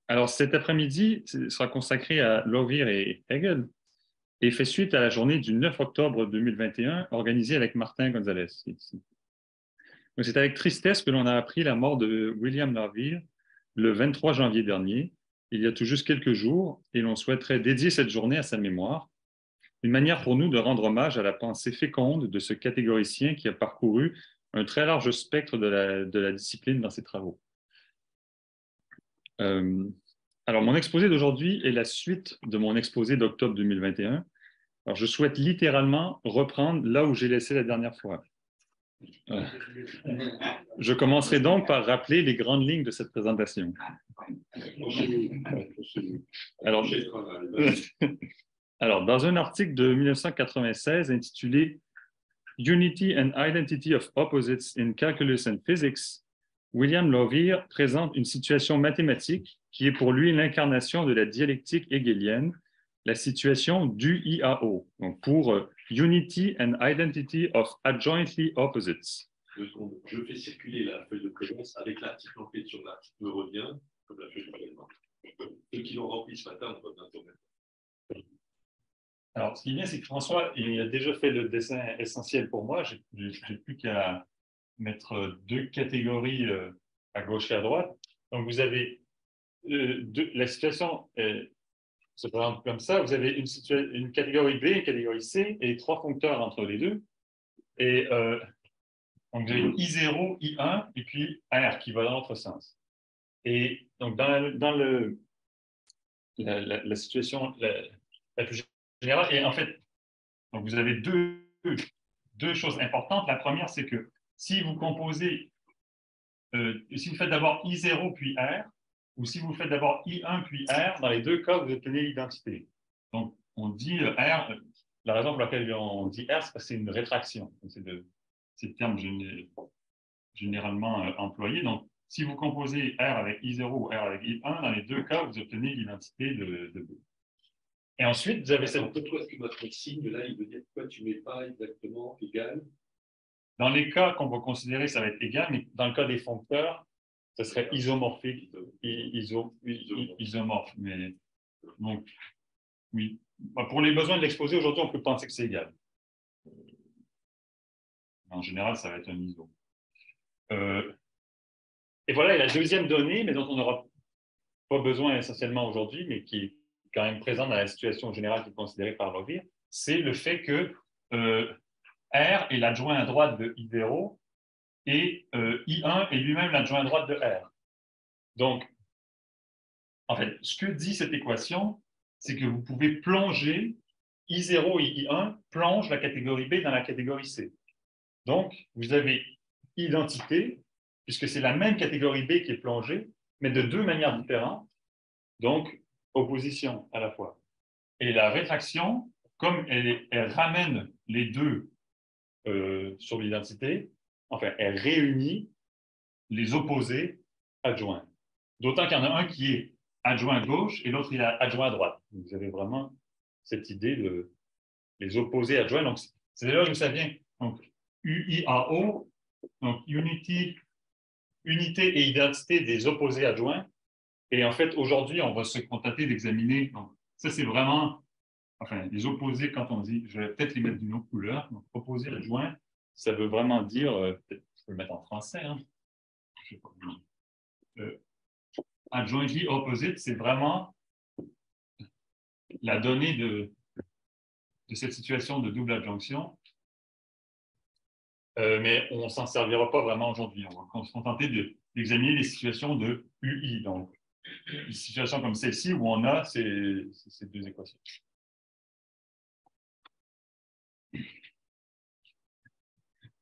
Alors, cet après-midi sera consacré à Lovier et Hegel et fait suite à la journée du 9 octobre 2021 organisée avec Martin Gonzalez. C'est avec tristesse que l'on a appris la mort de William Lovier le 23 janvier dernier, il y a tout juste quelques jours, et l'on souhaiterait dédier cette journée à sa mémoire, une manière pour nous de rendre hommage à la pensée féconde de ce catégoricien qui a parcouru un très large spectre de la discipline dans ses travaux. Alors, mon exposé d'aujourd'hui est la suite de mon exposé d'octobre 2021. Alors, je souhaite littéralement reprendre là où j'ai laissé la dernière fois. Je commencerai donc par rappeler les grandes lignes de cette présentation. Alors, dans un article de 1996 intitulé Unity and Identity of Opposites in Calculus and Physics, William Lovier présente une situation mathématique qui est pour lui l'incarnation de la dialectique hegelienne, la situation du IAO, donc pour Unity and Identity of Adjointly Opposites. Je fais circuler la feuille de présence avec l'article en fait sur l'article me revient, comme la feuille de présence. Ceux qui l'ont rempli ce matin, on va bientôt mettre. Alors, ce qui est bien, c'est que François, il a déjà fait le dessin essentiel pour moi. Je n'ai plus qu'à mettre deux catégories à gauche et à droite. Donc, vous avez la situation se présente comme ça. Vous avez une catégorie B, une catégorie C et trois foncteurs entre les deux. Et donc, vous avez I0, I1 et puis R qui va dans l'autre sens. Et donc, dans la situation la plus générale, et en fait, donc vous avez deux choses importantes. La première, c'est que si vous composez, si vous faites d'abord I0 puis R, ou si vous faites d'abord I1 puis R, dans les deux cas, vous obtenez l'identité. Donc, on dit R, la raison pour laquelle on dit R, c'est parce que c'est une rétraction. C'est le terme généralement employé. Donc, si vous composez R avec I0 ou R avec I1, dans les deux cas, vous obtenez l'identité de B. Et ensuite, vous avez cette... Toi, ce que votre signe, là, il veut dire quoi? Tu ne mets pas exactement égal? Dans les cas qu'on va considérer, ça va être égal, mais dans le cas des foncteurs, ce serait isomorphique, isomorphe. Mais, donc, oui. Pour les besoins de l'exposé, aujourd'hui, on peut penser que c'est égal. En général, ça va être un iso. Et voilà, et la deuxième donnée, mais dont on n'aura pas besoin essentiellement aujourd'hui, mais qui est quand même présente dans la situation générale qui est considérée par Lovier, c'est le fait que R est l'adjoint à droite de I0 et I1 est lui-même l'adjoint à droite de R. Donc, en fait, ce que dit cette équation, c'est que vous pouvez plonger I0 et I1 plongent la catégorie B dans la catégorie C. Donc, vous avez identité, puisque c'est la même catégorie B qui est plongée, mais de deux manières différentes, donc opposition à la fois. Et la rétraction, comme elle ramène les deux sur l'identité, enfin, elle réunit les opposés adjoints. D'autant qu'il y en a un qui est adjoint à gauche et l'autre il est adjoint à droite. Donc, vous avez vraiment cette idée de les opposés adjoints. Donc, c'est là où ça vient. Donc, UIAO, donc unité et identité des opposés adjoints. Et en fait, aujourd'hui, on va se contenter d'examiner. Donc, ça, c'est vraiment, enfin, les opposés, quand on dit, je vais peut-être les mettre d'une autre couleur. Donc, opposés adjoints, ça veut vraiment dire, peut-être, je peux le mettre en français, hein. Je sais pas. Adjointly opposite, c'est vraiment la donnée de cette situation de double adjonction. Mais on ne s'en servira pas vraiment aujourd'hui. On va se contenter d'examiner les situations de UI. Donc, une situation comme celle-ci où on a ces deux équations.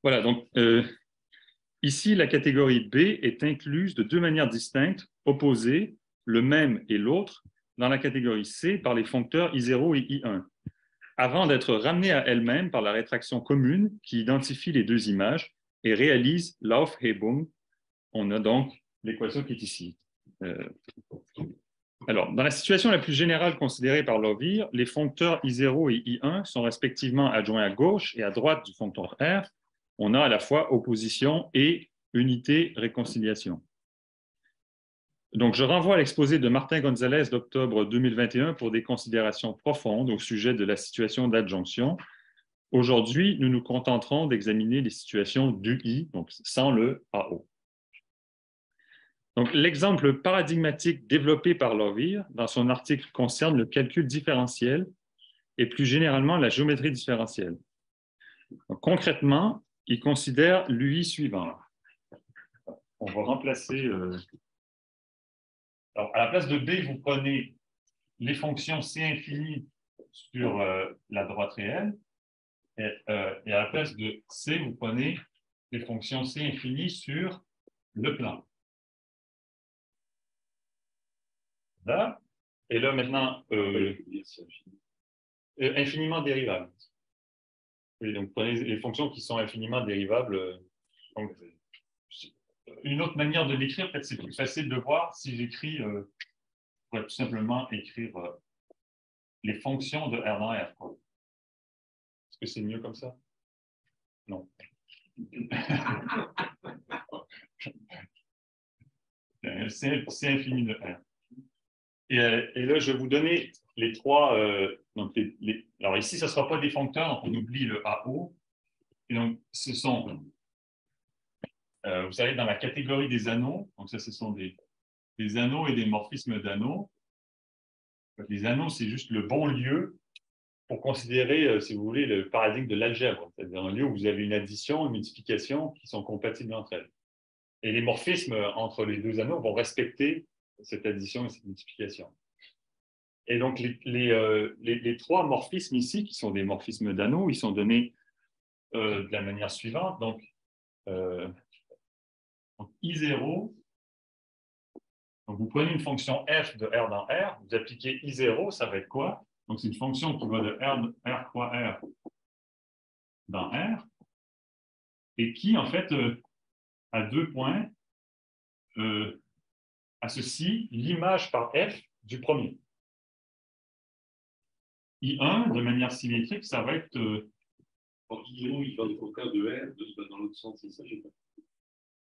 Voilà, donc ici, la catégorie B est incluse de deux manières distinctes, opposées, le même et l'autre, dans la catégorie C par les foncteurs I0 et I1, avant d'être ramenée à elle-même par la rétraction commune qui identifie les deux images et réalise l'Aufhebung. On a donc l'équation qui est ici. Alors, dans la situation la plus générale considérée par Lovier, les foncteurs I0 et I1 sont respectivement adjoints à gauche et à droite du foncteur R. On a à la fois opposition et unité réconciliation. Donc, je renvoie à l'exposé de Martin Gonzalez d'octobre 2021 pour des considérations profondes au sujet de la situation d'adjonction. Aujourd'hui, nous nous contenterons d'examiner les situations d'UI, donc sans le AO. Donc, l'exemple paradigmatique développé par Lovier dans son article concerne le calcul différentiel et plus généralement la géométrie différentielle. Donc, concrètement, il considère l'UI suivant. On va remplacer... Alors, à la place de B, vous prenez les fonctions C infini sur la droite réelle, et à la place de C, vous prenez les fonctions C infini sur le plan. Là, et là maintenant, infiniment dérivables. Oui, donc prenez les fonctions qui sont infiniment dérivables. Donc, une autre manière de l'écrire, peut-être c'est plus facile de voir si j'écris, je pourrais tout simplement écrire les fonctions de R dans R. Est-ce que c'est mieux comme ça? Non. C'est infini de R. Et là, je vais vous donner les trois. Donc alors ici, ce ne sera pas des foncteurs, donc on oublie le AO. Et donc, ce sont, vous savez, dans la catégorie des anneaux, donc ça, ce sont des anneaux et des morphismes d'anneaux. Les anneaux, c'est juste le bon lieu pour considérer, si vous voulez, le paradigme de l'algèbre, c'est-à-dire un lieu où vous avez une addition, une multiplication qui sont compatibles entre elles. Et les morphismes entre les deux anneaux vont respecter cette addition et cette multiplication. Et donc, les trois morphismes ici, qui sont des morphismes d'anneaux, ils sont donnés de la manière suivante. Donc I0, donc vous prenez une fonction f de R dans R, vous appliquez I0, ça va être quoi? Donc, c'est une fonction qui va de R croix R dans R, et qui, en fait, a 2 points, associe l'image par f du premier. I1, de manière symétrique, ça va être... I0, il va au contraire de R, dans l'autre sens, c'est ça, je sais pas.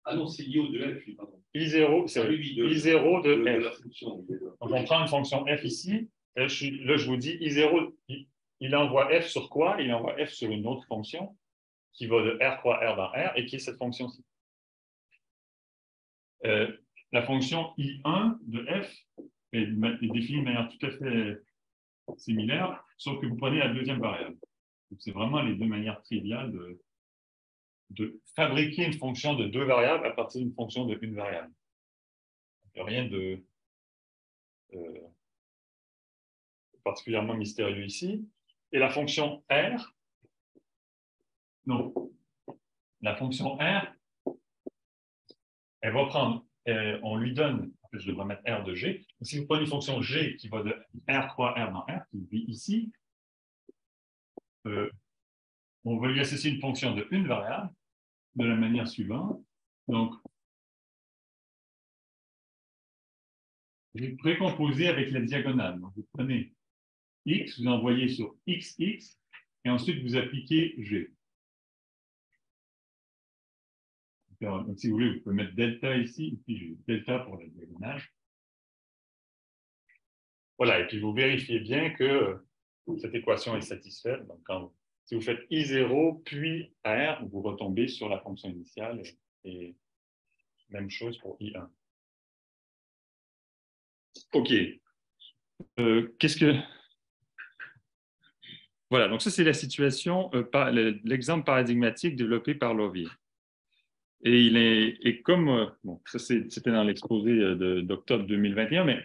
Ah non, c'est IO de F, pardon. I0, c'est I0 de F. La fonction. Donc, on prend une fonction F ici. Là, je vous dis, I0, il envoie F sur quoi? Il envoie F sur une autre fonction qui va de R croix R dans R et qui est cette fonction-ci. La fonction I1 de F est définie de manière tout à fait similaire, sauf que vous prenez la deuxième variable. C'est vraiment les deux manières triviales de fabriquer une fonction de 2 variables à partir d'une fonction de 1 variable. Il n'y a rien de particulièrement mystérieux ici. Et la fonction R, non, la fonction R, elle va prendre, on lui donne, je devrais mettre R de G. Donc, si vous prenez une fonction G qui va de R croix R dans R, qui vit ici, on va lui associer une fonction de 1 variable de la manière suivante. Donc, vous précomposez avec la diagonale. Donc, vous prenez X, vous envoyez sur XX, et ensuite vous appliquez G. Donc, si vous voulez, vous pouvez mettre delta ici, et puis delta pour la diagonale. Voilà, et puis vous vérifiez bien que cette équation est satisfaite. Donc, si vous faites I0 puis R, vous retombez sur la fonction initiale, et même chose pour I1. OK. Qu'est-ce que... Voilà, donc ça, c'est la situation, l'exemple paradigmatique développé par Lovier. Et comme, bon, ça c'était dans l'exposé d'octobre 2021, mais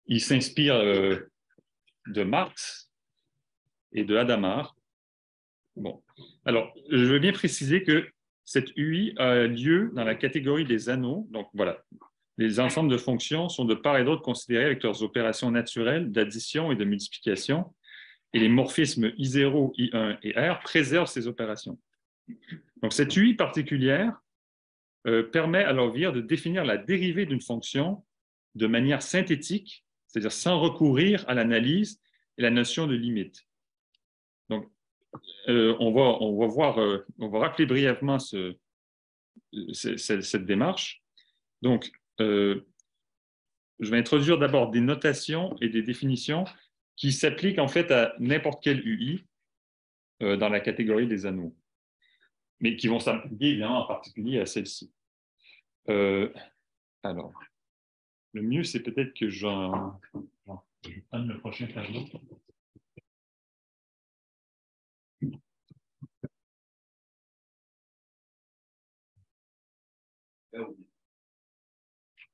il s'inspire de Marx et de Hadamard. Bon, alors, je veux bien préciser que cette UI a lieu dans la catégorie des anneaux. Donc, voilà, les ensembles de fonctions sont de part et d'autre considérés avec leurs opérations naturelles d'addition et de multiplication. Et les morphismes I0, I1 et R préservent ces opérations. Donc, cette UI particulière permet à Lovier de définir la dérivée d'une fonction de manière synthétique, c'est-à-dire sans recourir à l'analyse et la notion de limite. Donc, on va rappeler brièvement cette démarche. Donc, je vais introduire d'abord des notations et des définitions qui s'appliquent en fait à n'importe quel UI dans la catégorie des anneaux, mais qui vont s'appliquer évidemment en particulier à celle-ci. Alors, le mieux, c'est peut-être que je prenne le prochain tableau.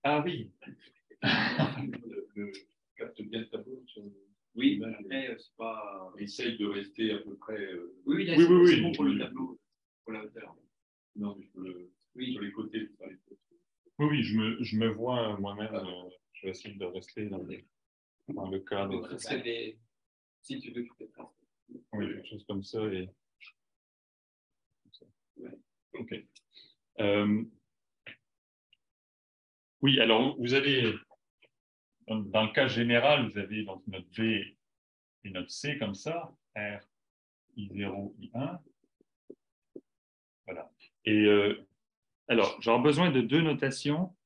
Ah oui. Le capte bien le tableau sur oui, après, c'est pas. Essaye de rester à peu près. Oui, là, oui, c'est bon pour le tableau, pour la hauteur. Non, mais sur les côtés. Oui, je me vois moi-même. Je vais essayer de rester dans le cadre. Si tu veux, tu peux faire. Oui, quelque chose comme ça. Et... Ouais. OK. Oui, alors vous avez, dans le cas général, vous avez donc notre B et notre C comme ça, R, I0, I1. Voilà. Et alors, j'aurai besoin de deux notations.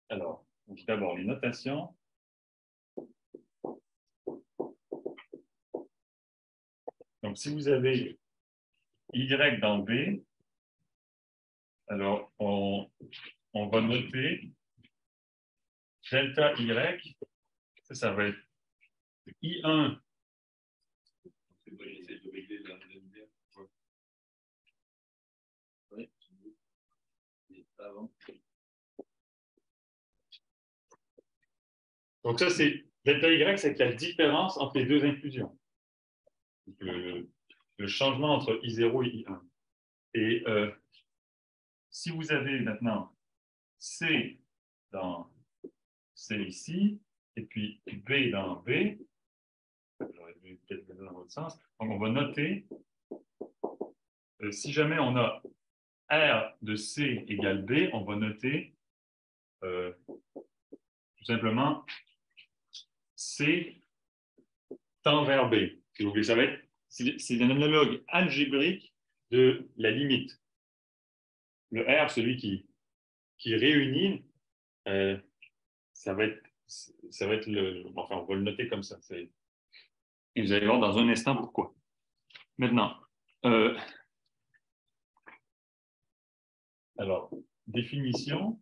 Alors, d'abord les notations. Donc, si vous avez Y dans B, alors on va noter delta Y, ça va être I1. J'essaie de régler la lumière. Oui. Donc ça, c'est delta Y, c'est la différence entre les deux inclusions. Le changement entre I0 et I1. Et si vous avez maintenant C dans C ici, et puis B dans B, j'aurais dû peut-être le dans l'autre sens, donc on va noter, si jamais on a R de C égale B, on va noter tout simplement C tend vers B. Si vous voulez, ça va être, c'est un analogue algébrique de la limite. Le R, celui qui réunit, ça va être le. Enfin, on va le noter comme ça. Et vous allez voir dans un instant pourquoi. Maintenant, alors, définition.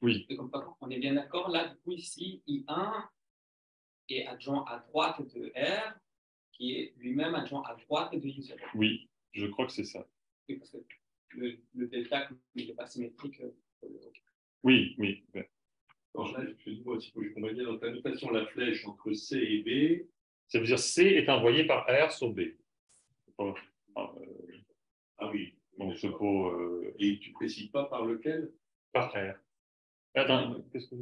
Oui. On est bien d'accord, là, du coup, ici, I1 est adjoint à droite de R, qui est lui-même adjoint à droite de I0. Oui, je crois que c'est ça. Oui, parce que le delta, il n'est pas symétrique. Oui, oui. Alors là, je dis moi aussi, il faut que je comprenne bien dans ta notation la flèche entre C et B. Ça veut dire C est envoyé par R sur B. Ah oui. Donc, c'est pour. Et tu ne précises pas par lequel? Par R. Attends, qu'est-ce que.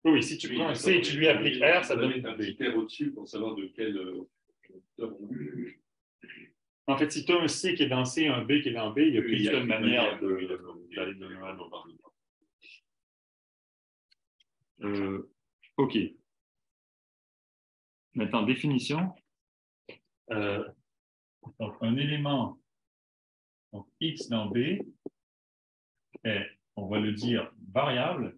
Oui, si tu prends un C et tu lui appliques R, ça donne un critère au-dessus pour savoir de quel. En fait, si tu as un C qui est dans C et un B qui est dans B, il n'y a qu'une seule manière d'aller de l'un à l'autre. OK. Maintenant, définition. Donc, un élément donc, X dans B est, on va le dire, variable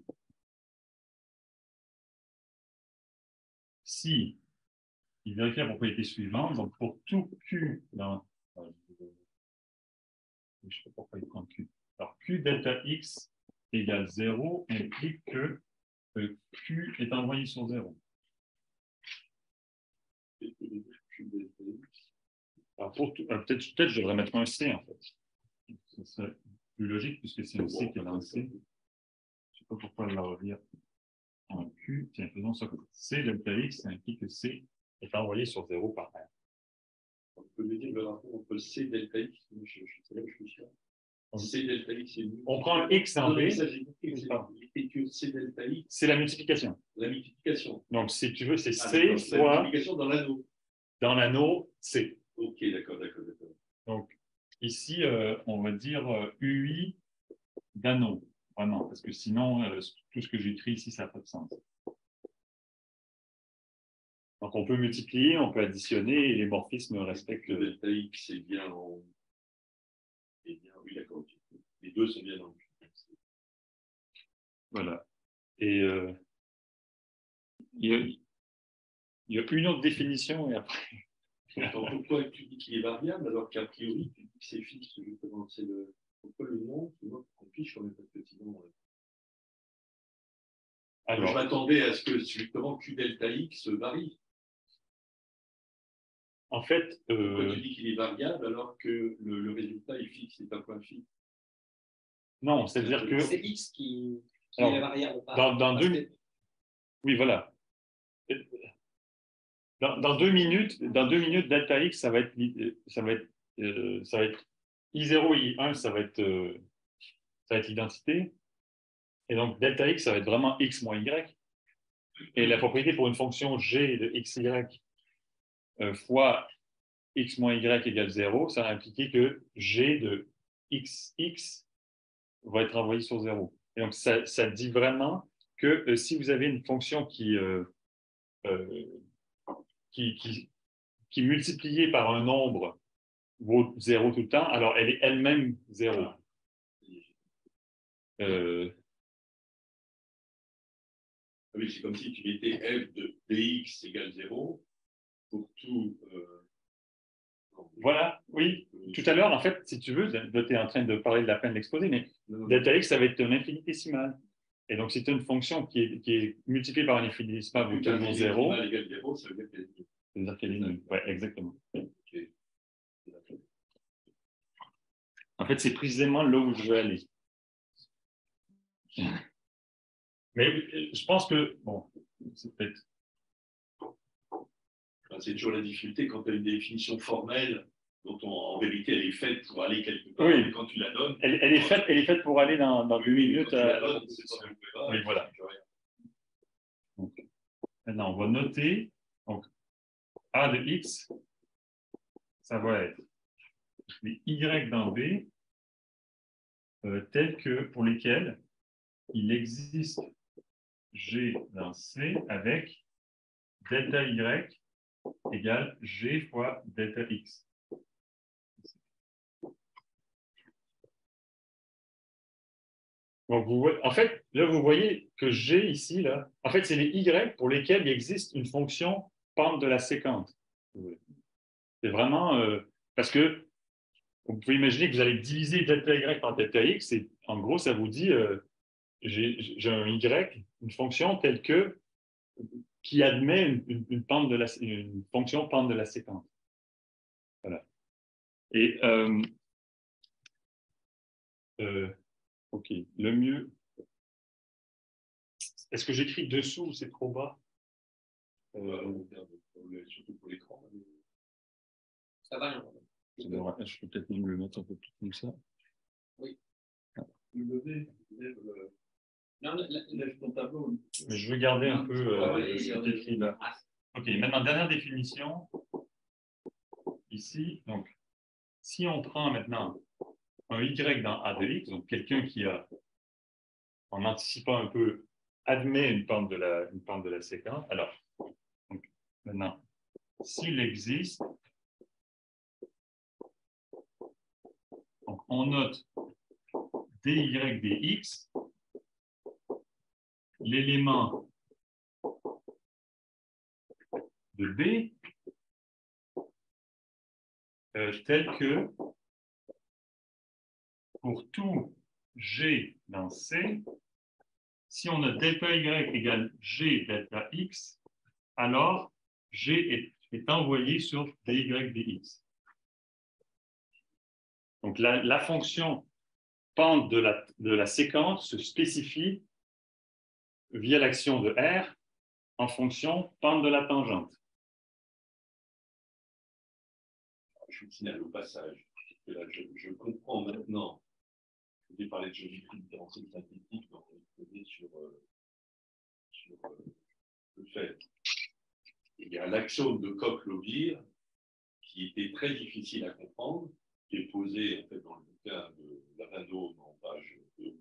si il vérifie la propriété suivante. Donc, pour tout Q dans. Je ne sais pas pourquoi il prend Q. Alors, Q delta X égale 0 implique que Q est envoyé sur 0. Alors, peut-être je devrais mettre un C, en fait. Ce serait plus logique, puisque c'est un C qui est dans C. Je ne sais pas pourquoi elle va revenir en Q. Tiens, faisons ça comme C delta X, ça implique que C est envoyé sur 0 par R. On peut me dire le rapport entre C delta X, je suis sûr. C delta X, c'est on prend un X dans B. C delta X. C'est la multiplication. La multiplication. Donc, si tu veux, c'est C fois. La multiplication dans l'anneau. Dans l'anneau C. Ok, d'accord. Donc, ici, on va dire UI d'anneau. Vraiment, parce que sinon, tout ce que j'écris ici, ça n'a pas de sens. Donc, on peut multiplier, on peut additionner, et les morphismes respectent. Le delta X, c'est bien en deux sont bien dans le cul. Voilà. Et il y a une autre définition et après. Alors, pourquoi tu dis qu'il est variable alors qu'a priori tu dis que c'est fixe justement, c'est le. Pourquoi le nom, c'est moi qu'on fiche quand même parce que sinon. Alors, je m'attendais à ce que justement Q delta X varie. en fait, Pourquoi tu dis qu'il est variable alors que le résultat est fixe, c'est un point fixe? non, c'est-à-dire que c'est X qui alors, est variable. dans oui, voilà. Dans 2 minutes, delta X, ça va être I0 et I1, ça va être l'identité. Et donc, delta X, ça va être vraiment X moins Y. Et la propriété pour une fonction G de XY fois X moins Y égale 0, ça va impliquer que G de XX va être envoyé sur 0. Et donc, ça dit vraiment que si vous avez une fonction qui multipliée par un nombre vaut 0 tout le temps, alors elle est elle-même 0. Oui, c'est comme si tu mettais f de dx égale 0 pour tout. Voilà, oui. Tout à l'heure, en fait, si tu veux, tu es en train de parler de la fin de l'exposé, mais delta x, ça va être un infinitésimal. Et donc, si tu as une fonction qui est multipliée par un infinitésimal vaut toujours 0, ça veut dire qu'elle est nulle. ça veut dire qu'elle est nulle. Oui, exactement. Okay. En fait, c'est précisément là où je veux aller. Mais je pense que, bon, c'est peut-être. C'est toujours la difficulté quand tu as une définition formelle dont en vérité elle est faite pour aller quelque part. Oui. Mais quand tu la donnes. Elle est faite pour aller dans 2 minutes. Oui, voilà. Donc, maintenant, on va noter. Donc, A de X, ça va être les Y dans B, tels que pour lesquels il existe G dans C avec delta Y égale G fois delta X. Donc, en fait, là, vous voyez que G ici, là, en fait, c'est les Y pour lesquels il existe une fonction pente de la séquence. C'est vraiment parce que vous pouvez imaginer que vous allez diviser delta Y par delta X, et en gros, ça vous dit j'ai un Y, une fonction telle que qui admet une fonction pente de la séquence. Voilà. Et ok, le mieux. Est-ce que j'écris dessous ou c'est trop bas? Surtout pour l'écran. Ça va, je peux peut-être même le mettre un peu plus comme ça. Oui. Lève ton tableau. Mais je veux garder un peu ce qui est écrit là. Ok, maintenant, dernière définition. Ici, donc, si on prend maintenant un Y dans A de X, donc quelqu'un qui a, en anticipant un peu, admet une pente de la séquence. Alors, donc, maintenant, s'il existe, donc on note dy dx, l'élément de B tel que pour tout G dans C, si on a delta Y égale G delta X, alors G est envoyé sur dy dx. Donc la fonction pente de la séquence se spécifie via l'action de R en fonction pente de la tangente. Je vous signale au passage que là, je comprends maintenant. Je vais parler de géométrie différentielle synthétique, donc on est sur le fait. Il y a l'axiome de Koch-Lobir qui était très difficile à comprendre, qui est posé en fait, dans le bouquin de Lavando en page 2,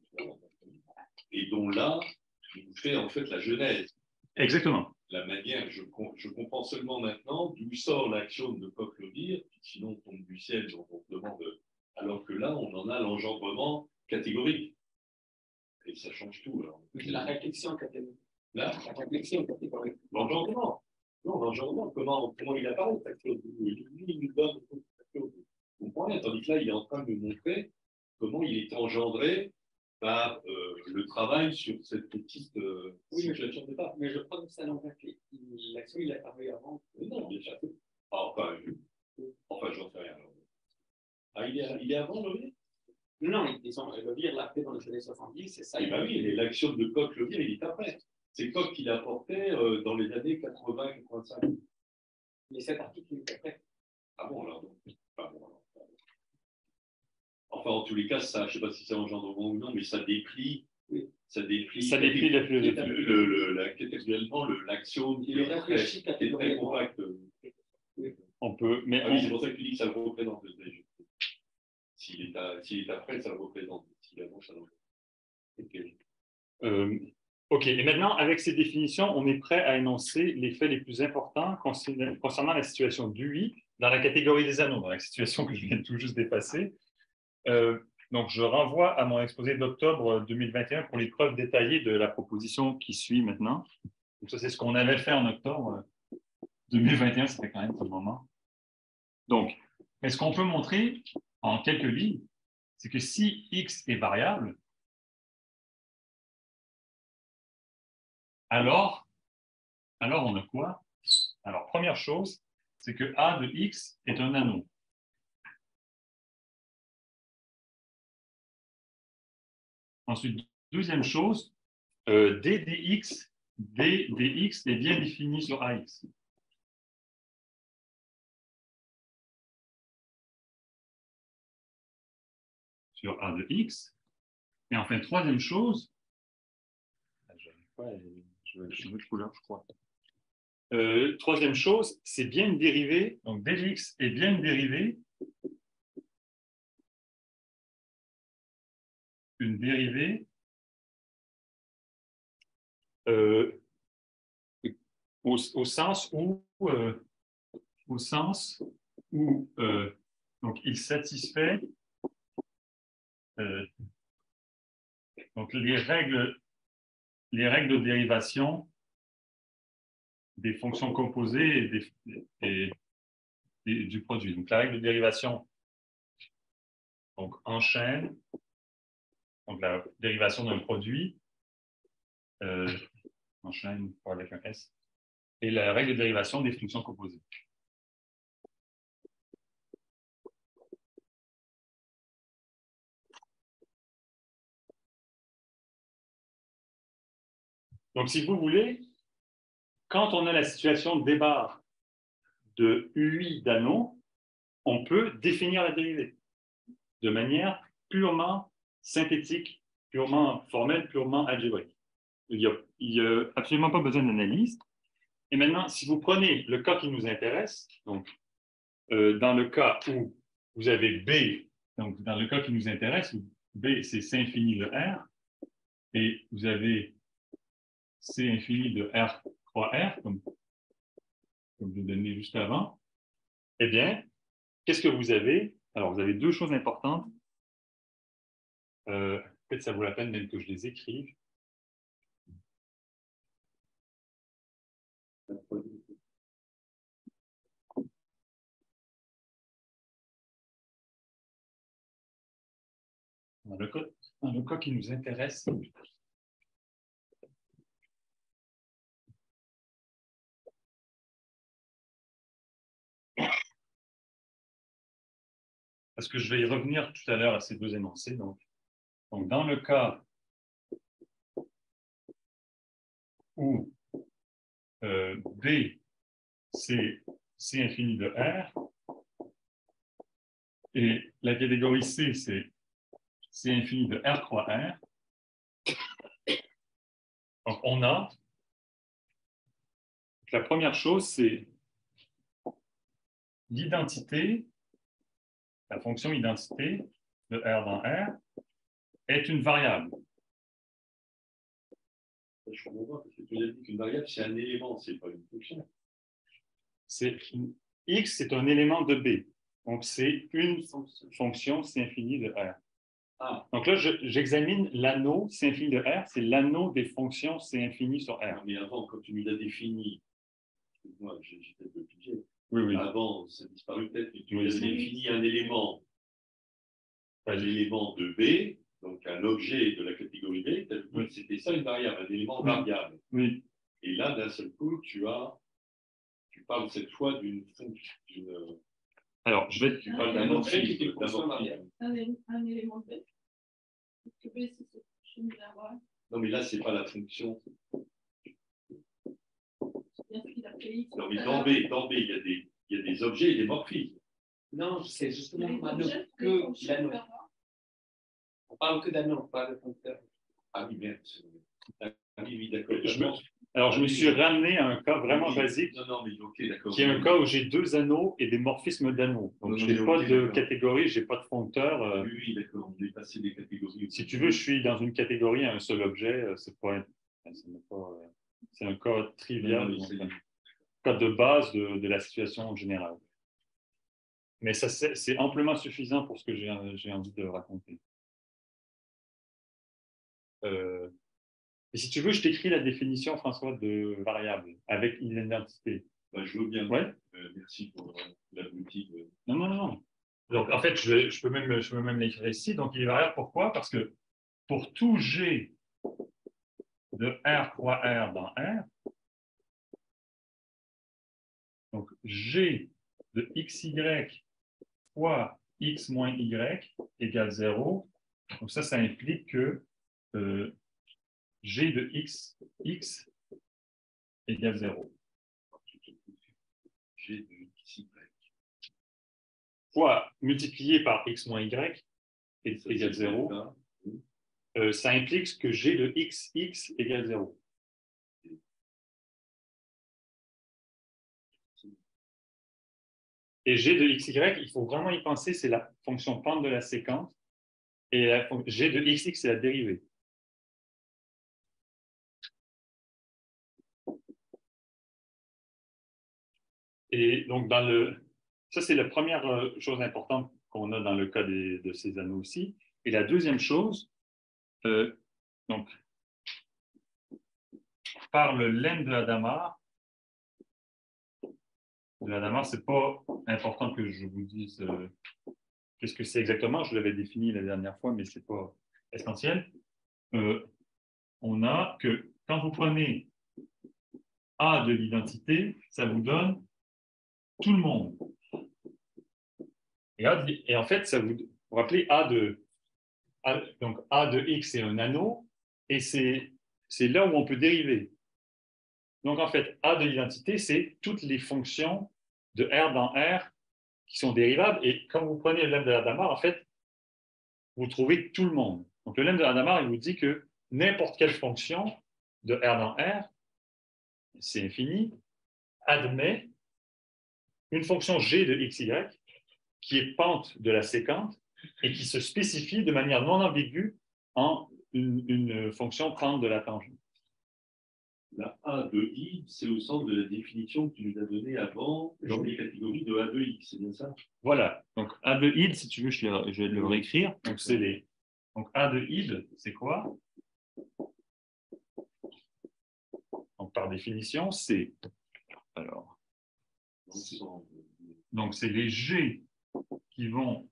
et dont là, je vous fais en fait la genèse. Exactement. La manière, je comprends seulement maintenant d'où sort l'axiome de Koch-Lobir, qui sinon tombe du ciel, donc on se demande, alors que là, on en a l'engendrement catégorique. Et ça change tout. Alors. La réflexion catégorique. Là, La réflexion catégorique. l'engendrement. Non, l'engendrement, comment il apparaît, cette chose. Lui, il nous donne cette chose. Vous comprenez? Tandis que là, il est en train de nous montrer comment il est engendré par le travail sur cette petite situation de départ. Mais je crois que ça n'empêche que l'action, il est apparu avant. Non, bien sûr. Ah, enfin, j'en sais rien. Ah, il est avant, Levire? Non, disons, Levire l'a fait dans les années 70, c'est ça. Eh bien oui, mais l'action de Koch-Levire, il est après. C'est Koch qui l'a porté dans les années 80-85. Mais cet article, il est après. Ah bon, alors donc. Ah bon, alors. Enfin, en tous les cas, ça, je ne sais pas si c'est engendrement ou non, mais ça déplie. Oui. Ça déplie la philosophie. Catégoriellement, l'action il est réfléchi très compacte. On peut, mais oui, c'est pour ça que tu dis que ça le représente. S'il est après, ça le représente. S'il est avant, ça le représente. OK. Et maintenant, avec ces définitions, on est prêt à énoncer les faits les plus importants concernant la situation d'UI dans la catégorie des anneaux, dans la situation que je viens tout juste dépasser. Donc, je renvoie à mon exposé d'octobre 2021 pour les preuves détaillées de la proposition qui suit maintenant. Donc, ça, c'est ce qu'on avait fait en octobre 2021, c'était quand même un moment. Donc, mais ce qu'on peut montrer en quelques lignes, c'est que si X est variable, alors on a quoi? Alors, première chose, c'est que A de X est un anneau. Ensuite, deuxième chose, D dx est bien défini sur AX. Sur A de X. Et enfin, troisième chose, je vais changer de couleur, je crois. Troisième chose, c'est bien une dérivée, donc D de X est bien une dérivée au sens où donc il satisfait donc les règles de dérivation des fonctions composées et du produit. Donc la règle de dérivation donc enchaîne, donc la dérivation d'un produit enchaîne avec un S, et la règle de dérivation des fonctions composées. Donc, si vous voulez, quand on a la situation de débarre de UI d'anneau, on peut définir la dérivée de manière purement synthétique, purement formelle, purement algébrique. Il n'y a absolument pas besoin d'analyse. Et maintenant, si vous prenez le cas qui nous intéresse, donc dans le cas où vous avez B, donc dans le cas qui nous intéresse, où B c'est C infini de R, et vous avez C infini de R croix R, comme je l'ai donné juste avant, eh bien, qu'est-ce que vous avez? Alors, vous avez deux choses importantes. Peut-être ça vaut la peine même que je les écrive. Dans le cas qui nous intéresse, parce que je vais y revenir tout à l'heure à ces deux énoncés. Donc dans le cas où B, c'est C infini de R, et la catégorie C, c'est C infini de R croix R, donc on a, la première chose, c'est l'identité, la fonction identité de R dans R est une variable. Je comprends pas, parce que tu as dit qu'une variable, c'est un élément, c'est pas une fonction. X, c'est un élément de B. Donc, c'est une fonction, c'est infini de R. Ah, Donc là, j'examine l'anneau C infini de R, c'est l'anneau des fonctions C infini sur R. Mais avant, quand tu nous l'as défini, moi, j'ai peut-être le budget. Oui, oui. Avant, ça a disparu peut-être, mais tu Oui, as c'est- défini un élément de B, donc un objet de la catégorie B, Oui. c'était ça une variable, un élément Oui. variable. Oui. Et là, d'un seul coup, tu parles cette fois d'une fonction. Alors, je vais. Tu parles d'un morphisme. Un élément de B. Parce que B, c'est cette chaîne de la voie. Non, mais là, ce n'est pas la fonction. C'est bien ce qu'il a fait X. Non, mais dans B, il y a des objets et des morphismes. non, c'est justement Les l'anneau, objets, les que fonctions l'anneau. permanentes. On parle que d'anneau, pas de foncteur. Ah oui, merde. Ah oui, oui, d'accord. Alors, je me suis ramené à un cas vraiment Oui. basique, Non, non, mais ok, d'accord. qui est un cas où j'ai deux anneaux et des morphismes d'anneaux. Donc, Non, je n'ai non, pas ok, de d'accord. catégorie, je n'ai pas de foncteur. Oui, oui, d'accord. On est passé des catégories. Si tu veux, je suis dans une catégorie à un seul objet. C'est un cas trivial, Non, donc, c'est- un cas de base de la situation générale. Mais ça, c'est amplement suffisant pour ce que j'ai envie de raconter. Et si tu veux, je t'écris la définition, François, de variable avec une identité. Bah, je veux bien. Ouais. Merci pour l'abouti. Non, non, non, non. Donc, en fait, je peux même l'écrire ici. Donc, il est variable. Pourquoi? Parce que pour tout G de R croix R dans R, donc G de XY fois X moins Y égale 0. Donc, ça implique que G de X égale 0. G de XY. Fois multiplié par X moins Y égale 0. Ça implique que G de XX égale 0. Et G de XY, il faut vraiment y penser, c'est la fonction pente de la séquence. Et G de XX, c'est la dérivée. Et donc, ça, c'est la première chose importante qu'on a dans le cas de ces anneaux aussi. Et la deuxième chose, donc, par le lemme de Hadamard, ce n'est pas important que je vous dise qu'est-ce que c'est exactement. Je l'avais défini la dernière fois, mais ce n'est pas essentiel. On a que quand vous prenez A de l'identité, ça vous donne tout le monde. Et en fait, vous rappelez donc A de X, c'est un anneau, et c'est là où on peut dériver. Donc, en fait, A de l'identité, c'est toutes les fonctions de R dans R qui sont dérivables. Et quand vous prenez le lemme de Hadamard, en fait, vous trouvez tout le monde. Donc, le lemme de Hadamard, il vous dit que n'importe quelle fonction de R dans R, c'est infini, admet une fonction G de XY qui est pente de la séquence et qui se spécifie de manière non ambiguë en une fonction pente de la tangente. La A de I, c'est au sens de la définition que tu nous as donnée avant dans les catégories de A de X, c'est bien ça? Voilà. Donc, A de id, si tu veux, je vais le réécrire. Donc, donc A de id, c'est quoi? Donc, par définition, c'est. Alors. Donc, c'est les G qui vont.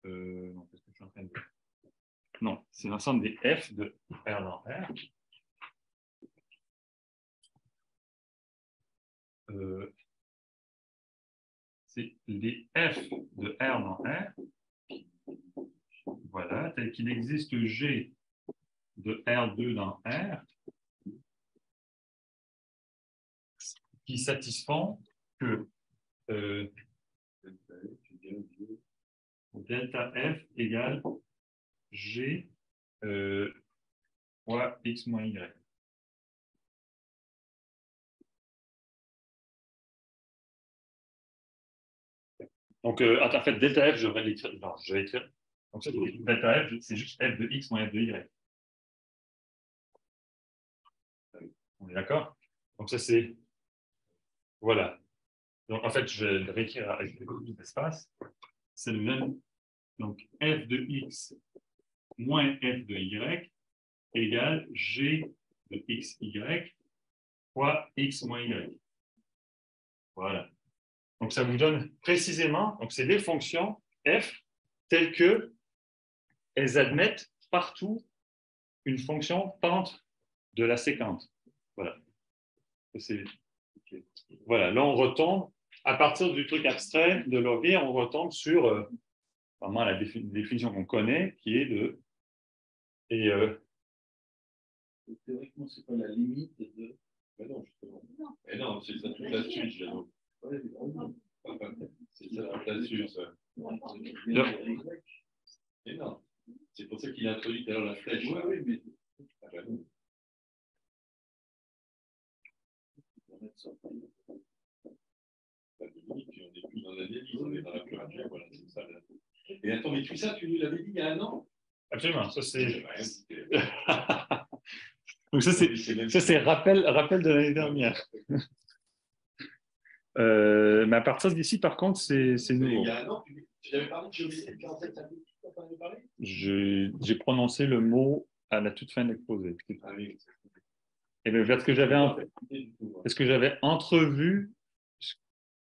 Non, qu'est-ce que je suis en train de dire? Non, c'est l'ensemble des F de R dans R. C'est les F de R dans R. Voilà, tel qu'il existe G de R2 dans R qui satisfont que delta F égale G fois X moins Y. Donc, en fait, delta F, je vais l'écrire. Non, je vais écrire. Donc, delta F, c'est juste F de X moins F de Y. On est d'accord? Donc, ça, c'est. Voilà. Donc, en fait, je vais le réécrire avec beaucoup d'espace. C'est le même. Donc, F de X moins f de y égale g de xy fois x moins y. Voilà. Donc, ça vous donne précisément, donc c'est des fonctions f telles que elles admettent partout une fonction pente de la séquence. Voilà. Voilà, là on retombe, à partir du truc abstrait de Lovier, on retombe sur vraiment la définition qu'on connaît, qui est de... Et, théoriquement, c'est pas la limite de... Mais non, justement. Mais non, c'est ça toute la suite, Jeannot. C'est ça toute la suite, ça. Mais non. C'est pour ça qu'il a introduit tout à l'heure la flèche. Oui, oui, mais... Ah, ben non. On n'est plus dans l'analyse, on est dans la pluralité, voilà, c'est ça. Et attends, mais tout ça, tu nous l'avais dit il y a un an? absolument, ça c'est... Donc ça c'est rappel de l'année dernière. Mais à partir d'ici, par contre, c'est nouveau. Il y a un an, tu avais parlé de géométrie de 47, ça peut parler? J'ai prononcé le mot à la toute fin de l'exposé. Ah oui. Et bien, vers ce que j'avais entrevu ce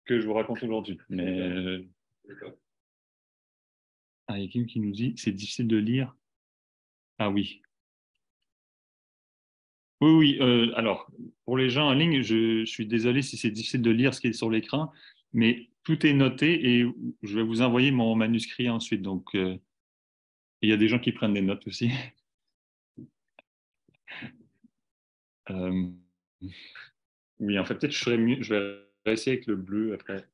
que je vous raconte aujourd'hui. Mais il y a quelqu'un qui nous dit c'est difficile de lire. Ah oui. Oui, alors, pour les gens en ligne, je suis désolé si c'est difficile de lire ce qui est sur l'écran, mais tout est noté et je vais vous envoyer mon manuscrit ensuite. Donc, il y a des gens qui prennent des notes aussi. Oui, en fait, peut-être je vais essayer avec le bleu après.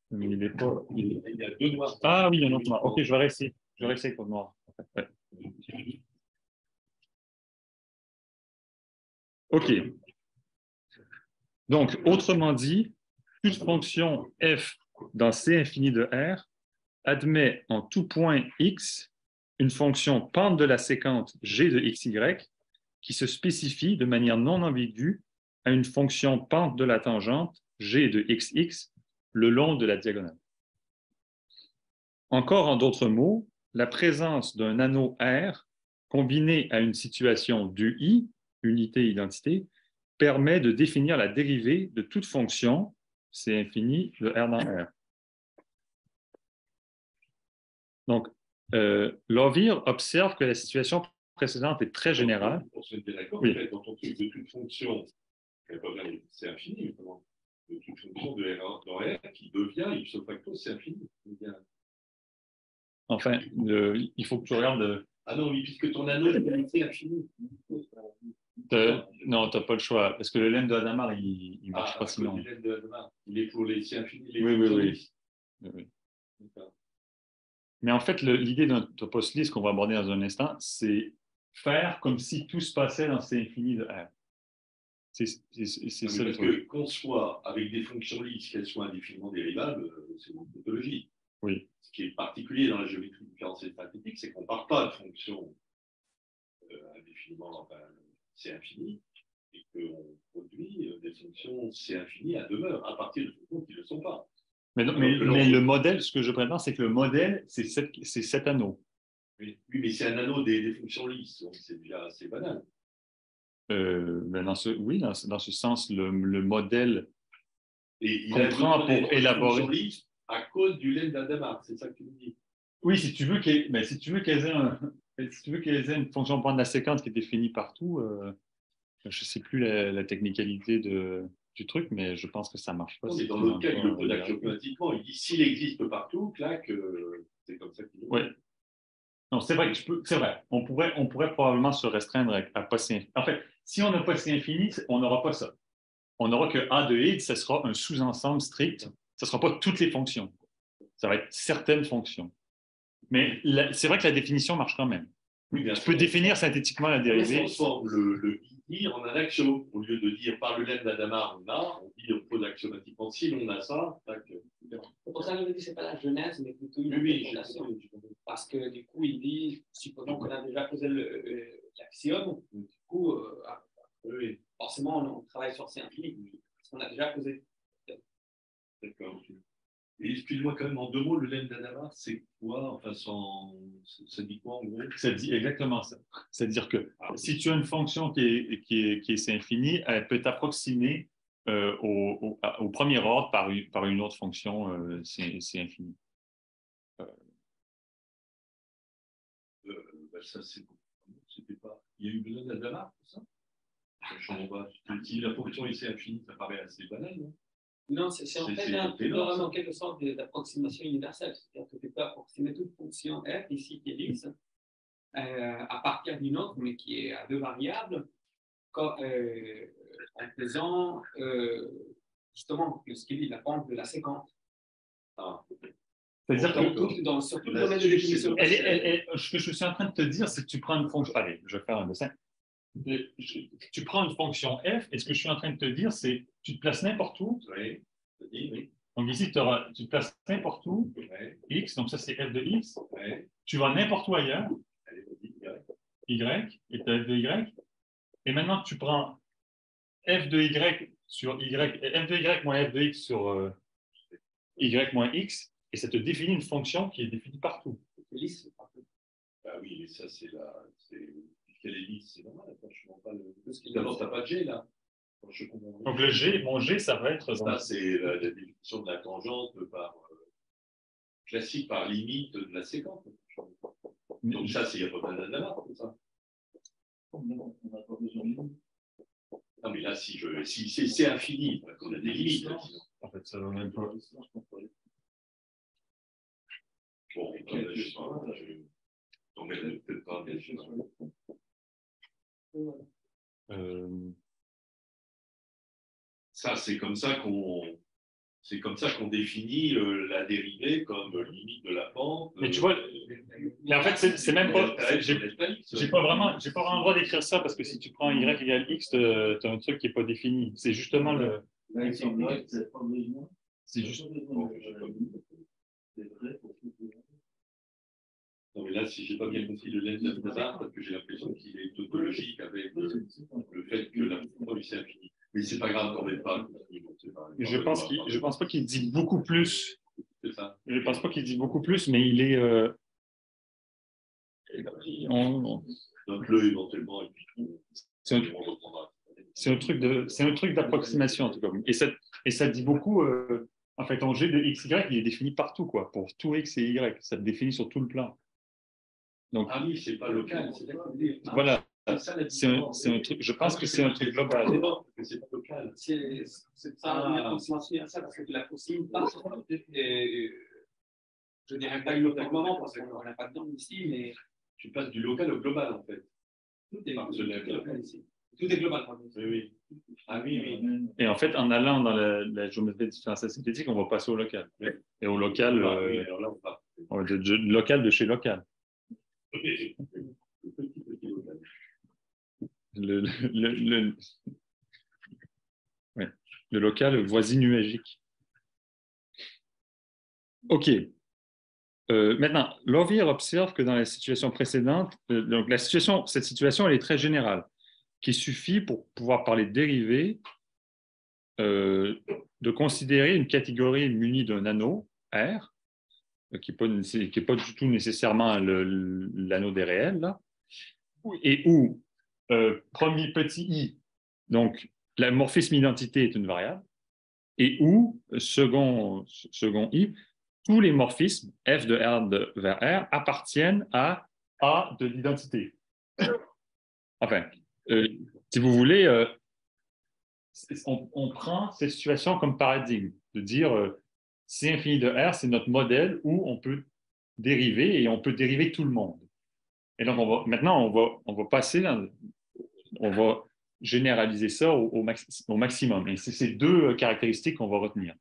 Mais il est pas. Il y a deux noirs. Ah oui, il y a un autre noir. Ok, je vais réessayer. Je vais réessayer avec le noir. Ouais. Ok. Donc, autrement dit, toute fonction f dans C infini de R admet en tout point x une fonction pente de la séquence g de xy qui se spécifie de manière non ambiguë à une fonction pente de la tangente g de xx le long de la diagonale. Encore en d'autres mots, la présence d'un anneau R combiné à une situation du I, unité-identité, permet de définir la dérivée de toute fonction, c'est infini, de R dans R. Donc, Lovier observe que la situation précédente est très générale. On se met d'accord, oui. En fait, quand on dit de toute fonction, c'est infini, notamment, de toute fonction de R dans R qui devient ipso facto, c'est infini. Enfin, il faut que tu regardes. Ah non, oui, puisque ton anneau est infini. Non, tu n'as pas le choix, parce que le lemme de Hadamard, il ne marche pas sinon. Il est pour les C infinis. Oui. Mais en fait, l'idée d'un topos lisse qu'on va aborder dans un instant, c'est faire comme si tout se passait dans C infini de R. C'est ça le truc. Qu'on soit avec des fonctions lisses, qu'elles soient indéfiniment dérivables, c'est une tautologie. Oui. Ce qui est particulier dans la géométrie différentielle synthétique, c'est qu'on ne part pas de fonctions indéfiniment, enfin, c'est infini, et qu'on produit des fonctions c'est infini à demeure, à partir de fonctions qui ne le sont pas. Mais le modèle, ce que je prétends, c'est que le modèle, c'est cet anneau. Oui, mais c'est un anneau des fonctions lisses, donc c'est déjà assez banal. Ben dans ce sens, le modèle et qu'on prend pour élaborer. Lisses à cause du lemme d'Adamard, c'est ça que tu me dis. Oui, si tu veux qu'elles aient une fonction de la séquence qui est définie partout, je ne sais plus la technicalité du truc, mais je pense que ça ne marche pas. Non, mais dans l'autre cas, il le pose automatiquement. Il dit s'il existe partout, clac, c'est comme ça qu'il le Oui. Non, c'est vrai, c'est vrai. On pourrait probablement se restreindre à pas si infini. En fait, si on n'a pas si infini, on n'aura pas ça. On n'aura que A de I, ce sera un sous-ensemble strict. Ce ne sera pas toutes les fonctions. Ça va être certaines fonctions. Mais c'est vrai que la définition marche quand même. Oui, tu peux définir synthétiquement la dérivée. On transforme le I en un axiome. Au lieu de dire par le lemme d'Adamard, on pose axiomatiquement si l'on a ça. C'est pour ça que je dis que ce n'est pas la genèse, mais plutôt une fondation. Parce que du coup, il dit, supposons qu'on a déjà posé l'axiome, du coup, forcément, on travaille sur C infini, parce qu'on a déjà posé. D'accord. Et excuse-moi quand même, en 2 mots, le lemme d'Adama, c'est quoi? Enfin, ça dit quoi en gros? Ça dit exactement ça. C'est-à-dire que si tu as une fonction qui est C infini, elle peut t'approximer au premier ordre par une autre fonction C infini. Ça, c'était pas. Il y a eu besoin d'Adama pour ça? Je ne comprends pas. Si la fonction est C infini, ça paraît assez banal, non? Non, c'est en fait un théorème en quelque sorte d'approximation universelle. C'est-à-dire que tu peux approximer toute fonction f, ici qui est x, à partir d'une autre, mais qui est à 2 variables, en faisant justement ce qu'il dit, la pente de la séquence. C'est-à-dire que sur tout le domaine de définition. Ce que je suis en train de te dire, c'est que tu prends une fonction. Allez, je vais faire un dessin. Tu prends une fonction f, et ce que je suis en train de te dire, c'est tu te places n'importe où. Oui. Donc ici, tu te places n'importe où, x, donc ça c'est f de x. Tu vas n'importe où ailleurs, y, et tu as f de y. Et maintenant, tu prends f de y sur y, f de y moins f de x sur y moins x, et ça te définit une fonction qui est définie partout. Ah oui, mais ça, c'est la. Puisqu'elle est lisse, c'est normal. Franchement, pas le. D'abord, tu n'as pas de G là. Donc le G, mon G, ça va être. Ça, c'est la définition de la tangente classique par limite de la séquence. Donc ça, il n'y a pas besoin d'Adama pour ça. Non, mais là, si c'est infini, on a des limites. Là, en fait, ça va même pas. Bon, je sais pas. On met peut-être pas, mais je sais pas. Ça, c'est comme ça qu'on définit la dérivée comme limite de la pente. Mais tu vois, mais en fait, c'est même pas. J'ai pas vraiment le droit d'écrire ça parce que si tu prends y égale x, tu as un truc qui n'est pas défini. C'est justement le. C'est juste. Non, mais là, si je n'ai pas bien compris le lemme d'Adama, parce que j'ai l'impression qu'il est tautologique avec le fait que la fonction est infinie. Mais c'est pas grave, quand même pas. Je pense pas qu'il dit beaucoup plus. C'est ça. Je pense pas qu'il dit beaucoup plus, mais il est. Donne-le éventuellement et puis c'est un truc d'approximation en tout cas. Et ça dit beaucoup. En fait, en G de x, y, il est défini partout, quoi, pour tout x et y. Ça te définit sur tout le plan. Donc, ah oui, c'est pas local. Voilà. C'est un truc, je pense que c'est un truc global. C'est pas local. C'est ça, une approximation à ça, parce que tu l'approximes pas. Je dirais pas globalement, parce qu'on n'a pas de temps ici, mais. Tu passes du local au global, en fait. Tout est global ici. Tout est global. Oui. Ah oui, oui. Et en fait, en allant dans la géométrie différentielle synthétique, on va passer au local. Oui. Et au local, alors là, on va. Local de chez local. Le local voisinuagique. OK. Maintenant, Lovier observe que dans la situation précédente, donc cette situation, elle est très générale, qu'il suffit pour pouvoir parler de dérivée, de considérer une catégorie munie d'un anneau, R, qui n'est pas du tout nécessairement l'anneau des réels, là, et où, premier petit i, donc la morphisme identité est une variable, et où, second i, tous les morphismes f de R vers R appartiennent à A de l'identité. Enfin, si vous voulez, on prend cette situation comme paradigme, de dire C infini de R, c'est notre modèle où on peut dériver et on peut dériver tout le monde. Et donc, maintenant, on va passer, on va généraliser ça au maximum. Et c'est ces deux caractéristiques qu'on va retenir.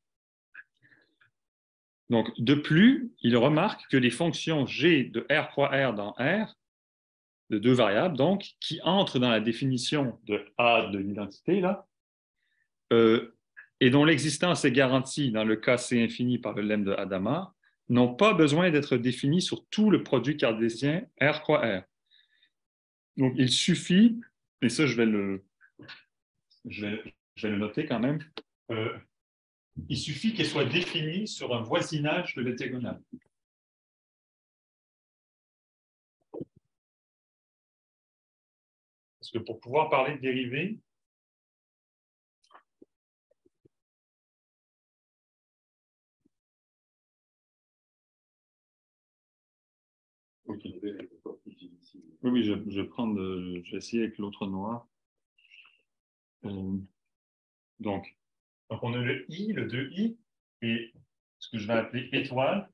Donc, de plus, il remarque que les fonctions G de R croix R dans R, de deux variables, donc, qui entrent dans la définition de A de l'identité, là, et dont l'existence est garantie dans le cas C infini par le lemme de Hadamard, n'ont pas besoin d'être définies sur tout le produit cartésien R croix R. Donc, il suffit, et ça, je vais le noter quand même, il suffit qu'elle soit définie sur un voisinage de la diagonale. Parce que pour pouvoir parler de dérivée, oui, je vais essayer avec l'autre noir. Donc, on a le I, le 2I, et ce que je vais appeler étoile,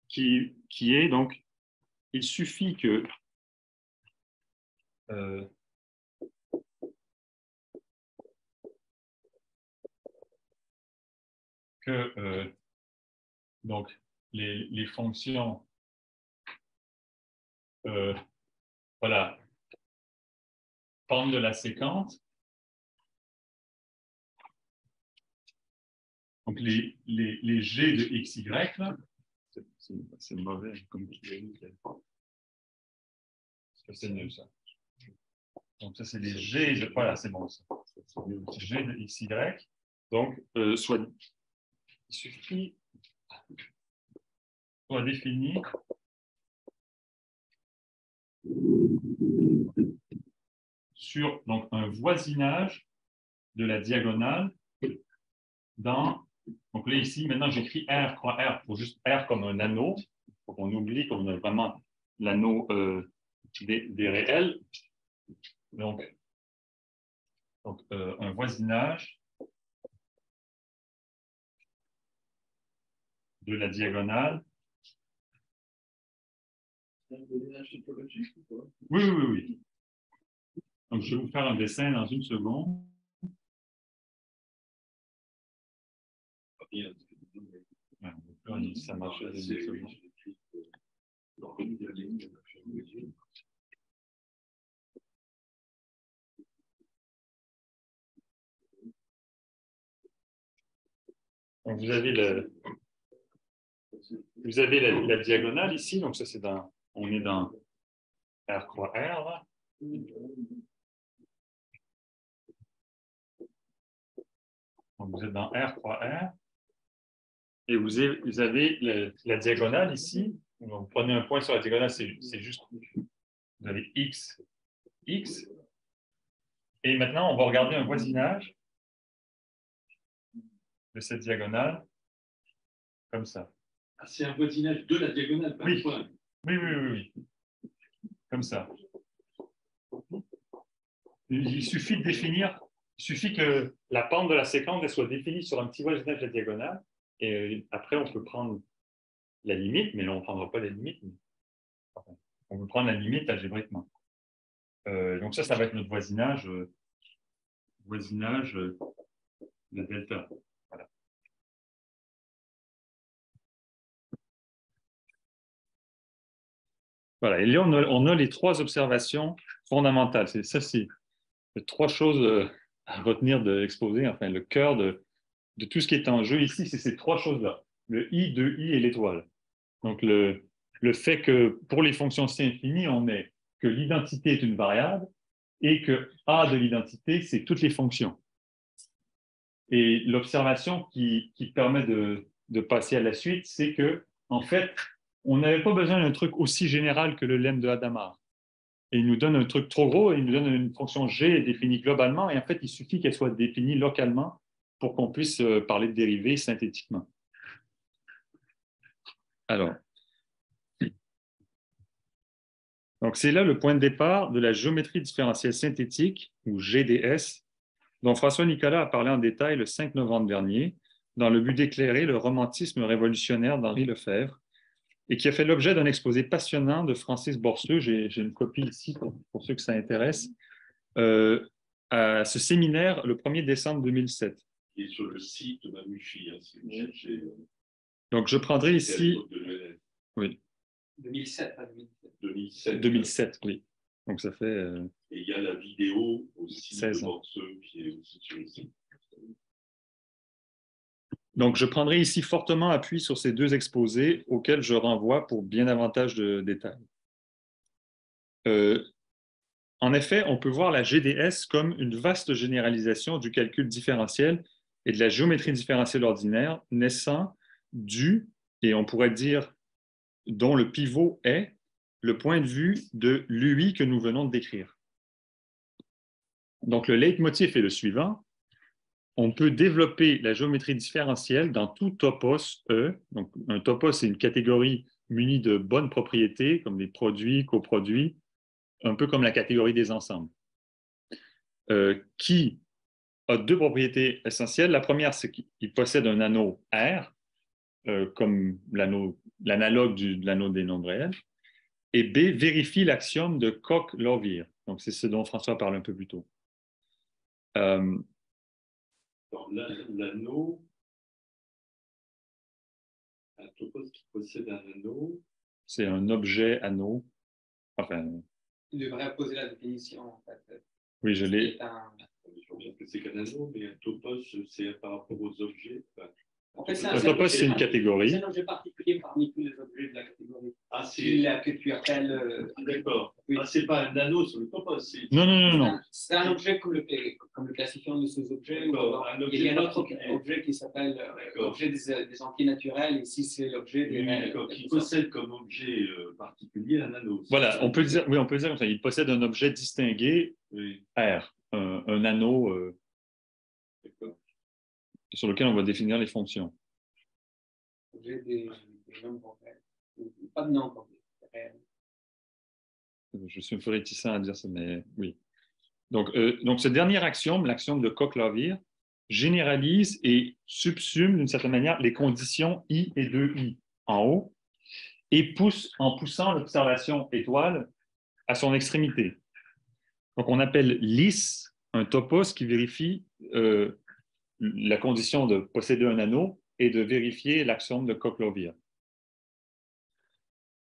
qui est donc, il suffit que donc les fonctions voilà, forme de la séquence. Donc, les G de XY, là, c'est mauvais comme tu l'as dit. C'est mieux ça. Donc, ça, c'est les G de. Voilà, c'est bon ça. G de XY. Donc, il suffit soit défini sur donc, un voisinage de la diagonale dans. Donc là, ici, maintenant, j'écris R croix R pour juste R comme un anneau. Pour qu'on oublie qu'on a vraiment l'anneau des réels. Donc un voisinage de la diagonale. Oui. Donc, je vais vous faire un dessin dans une seconde. Ça marche. Donc, vous avez la diagonale ici. Donc, ça, c'est on est dans R croix R, là. Donc, vous êtes dans R croix R. Et vous avez la diagonale ici. Donc, vous prenez un point sur la diagonale, c'est juste. Vous avez X. Et maintenant, on va regarder un voisinage de cette diagonale, comme ça. Ah, c'est un voisinage de la diagonale, pas oui. Point. Oui. Comme ça. Il suffit de définir, il suffit que la pente de la séquence soit définie sur un petit voisinage de la diagonale, et après, on peut prendre la limite, mais là, on ne prendra pas la limite. On peut prendre la limite algébriquement. Donc ça va être notre voisinage de delta. Voilà. Voilà. Et là, on a les trois observations fondamentales. C'est trois choses à retenir de l'exposé. Enfin, le cœur de tout ce qui est en jeu ici, c'est ces trois choses-là. Le I, 2I et l'étoile. Donc, le fait que pour les fonctions C infinies, on met que l'identité est une variable et que A de l'identité, c'est toutes les fonctions. Et l'observation qui permet de passer à la suite, c'est que, en fait, on n'avait pas besoin d'un truc aussi général que le lemme de Hadamard. Et il nous donne un truc trop gros, et il nous donne une fonction G définie globalement, et en fait, il suffit qu'elle soit définie localement pour qu'on puisse parler de dérivée synthétiquement. Alors, donc c'est là le point de départ de la géométrie différentielle synthétique, ou GDS, dont François Nicolas a parlé en détail le 5 novembre dernier, dans le but d'éclairer le romantisme révolutionnaire d'Henri Lefebvre, et qui a fait l'objet d'un exposé passionnant de Francis Borseux, j'ai une copie ici pour ceux que ça intéresse, à ce séminaire le 1er décembre 2007. Qui est sur le site de Mamouchi, hein, si vous cherchez. Donc je prendrai ici... Oui. 2007, pas 2007. 2007, oui. Donc ça fait... Et il y a la vidéo aussi 16 de ans. Borseux qui est aussi sur le site. Donc, je prendrai ici fortement appui sur ces deux exposés auxquels je renvoie pour bien davantage de détails. En effet, on peut voir la GDS comme une vaste généralisation du calcul différentiel et de la géométrie différentielle ordinaire naissant du, et on pourrait dire dont le pivot est le point de vue de l'UI que nous venons de décrire. Donc, le leitmotiv est le suivant. On peut développer la géométrie différentielle dans tout topos E. Donc, un topos, c'est une catégorie munie de bonnes propriétés, comme des produits, coproduits, un peu comme la catégorie des ensembles, qui a deux propriétés essentielles. La première, c'est qu'il possède un anneau R, comme l'analogue de l'anneau des nombres réels, et B, vérifie l'axiome de Coq-Lorvier. Donc, c'est ce dont François parle un peu plus tôt. L'anneau, un topos qui possède un anneau. C'est un objet anneau. Enfin. Il devrait poser la définition, en fait. Oui, je l'ai. Je vois bien que c'est qu'un anneau, mais un topos, c'est par rapport aux objets. En fait, un topos, c'est une catégorie. C'est un objet particulier parmi tous les objets de la catégorie. Ah, c'est. Que tu appelles. D'accord. Oui. Ah, c'est pas un anneau sur le topos. Non. C'est un objet comme le classifiant de ces objets. Il y a un autre objet qui s'appelle l'objet des entiers naturels. Ici, c'est l'objet des. Qui possède comme objet particulier un anneau. Voilà, on peut dire comme ça. Il possède un objet distingué, R, un anneau sur lequel on va définir les fonctions. Objet des nombres réels. Pas de nombres réels. Je suis un peu réticent à dire ça, mais oui. Donc ce dernier axiome, l'axiome de Coq-Lorvier, généralise et subsume d'une certaine manière les conditions I et 2I en haut et en poussant l'observation étoile à son extrémité. Donc on appelle lisse un topos qui vérifie la condition de posséder un anneau et de vérifier l'axiome de Coq-Lorvier.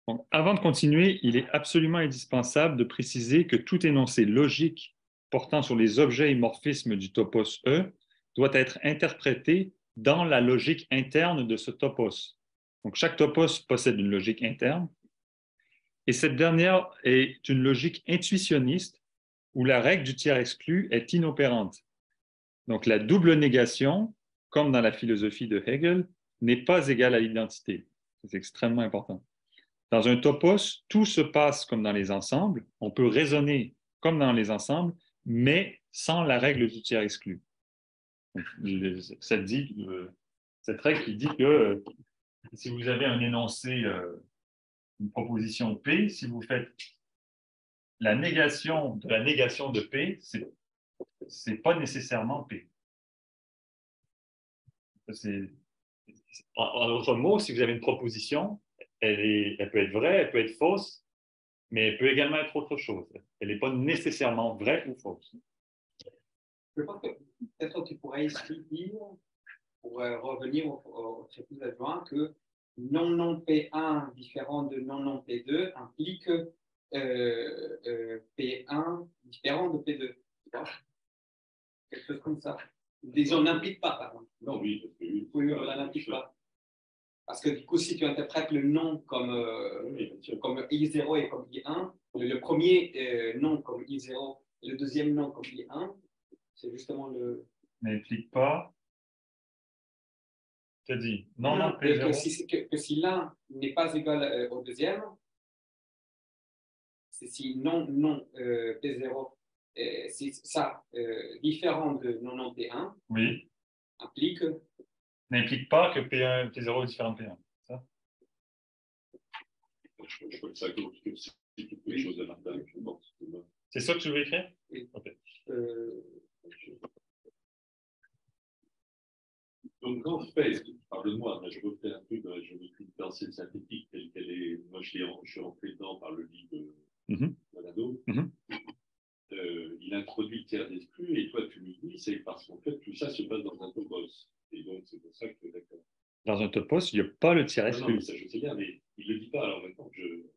Donc, avant de continuer, il est absolument indispensable de préciser que tout énoncé logique portant sur les objets et morphismes du topos E doit être interprété dans la logique interne de ce topos. Donc, chaque topos possède une logique interne, et cette dernière est une logique intuitionniste où la règle du tiers exclu est inopérante. Donc, la double négation, comme dans la philosophie de Hegel, n'est pas égale à l'identité. C'est extrêmement important. Dans un topos, tout se passe comme dans les ensembles. On peut raisonner comme dans les ensembles, mais sans la règle du tiers exclu. Donc, cette règle qui dit que si vous avez un énoncé, une proposition P, si vous faites la négation de P, c'est pas nécessairement P. En d'autres mots, si vous avez une proposition, elle peut être vraie, elle peut être fausse, mais elle peut également être autre chose. Elle n'est pas nécessairement vraie ou fausse. Je pense que peut-être tu pourrais ici dire, pour revenir au traité adjoint, que non P1 différent de non P2 implique P1 différent de P2. Quelque chose comme ça. Disons, n'implique pas, par exemple. Non, oui. Oui, on n'implique pas. Parce que du coup, si tu interprètes le nom comme I0 et comme I1, le premier nom comme I0 et le deuxième nom comme I1, c'est justement le. N'implique pas. Tu as dit non, P0. Que si l'un n'est pas égal au deuxième, c'est si non P0, si ça différent de non P1, oui, implique. N'implique pas que P1, P0 est différent de P1. Ça? Je crois que ça c'est quelque chose de l'intérieur. C'est ça que tu veux écrire? Oui. Okay. Donc, en fait, pardonne-moi, je refais un peu de la géométrie différentielle synthétique telle qu'elle est. Moi, je suis rentré dedans par le livre de Manado. Il introduit le tiers d'exclu, et toi, tu lui dis, c'est parce qu'en fait, tout ça se passe dans un topos. Et donc, c'est pour ça que, d'accord. Dans un topos, il n'y a pas le tiers exclu. Non, ça, je sais bien, mais il ne le dit pas, alors maintenant que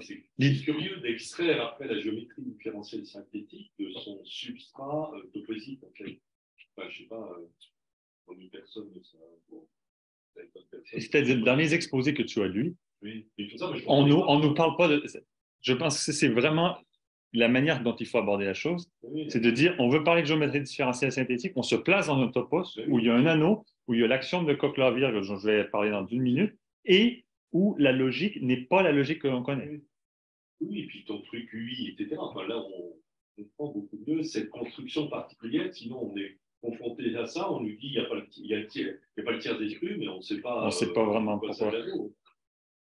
c'est curieux d'extraire après la géométrie différentielle synthétique de son substrat toposique, en fait. Enfin, je ne sais pas, pour une personne, ça. Bon, c'est-à-dire, dans les exposés que tu as lus, oui. Et tout ça, on ne nous parle pas de. Je pense que c'est vraiment la manière dont il faut aborder la chose, c'est de dire, on veut parler de géométrie différentielle synthétique, on se place dans un topos où il y a un anneau, où il y a l'axiome de Coq-Love-Virg, dont je vais parler dans une minute, et où la logique n'est pas la logique que l'on connaît. Oui, et puis ton truc UI, etc. Enfin, là, on comprend beaucoup mieux cette construction particulière. Sinon, on est confronté à ça, on nous dit il n'y a pas le tiers des crues, mais on ne sait pas vraiment quoi pourquoi. ça vaut.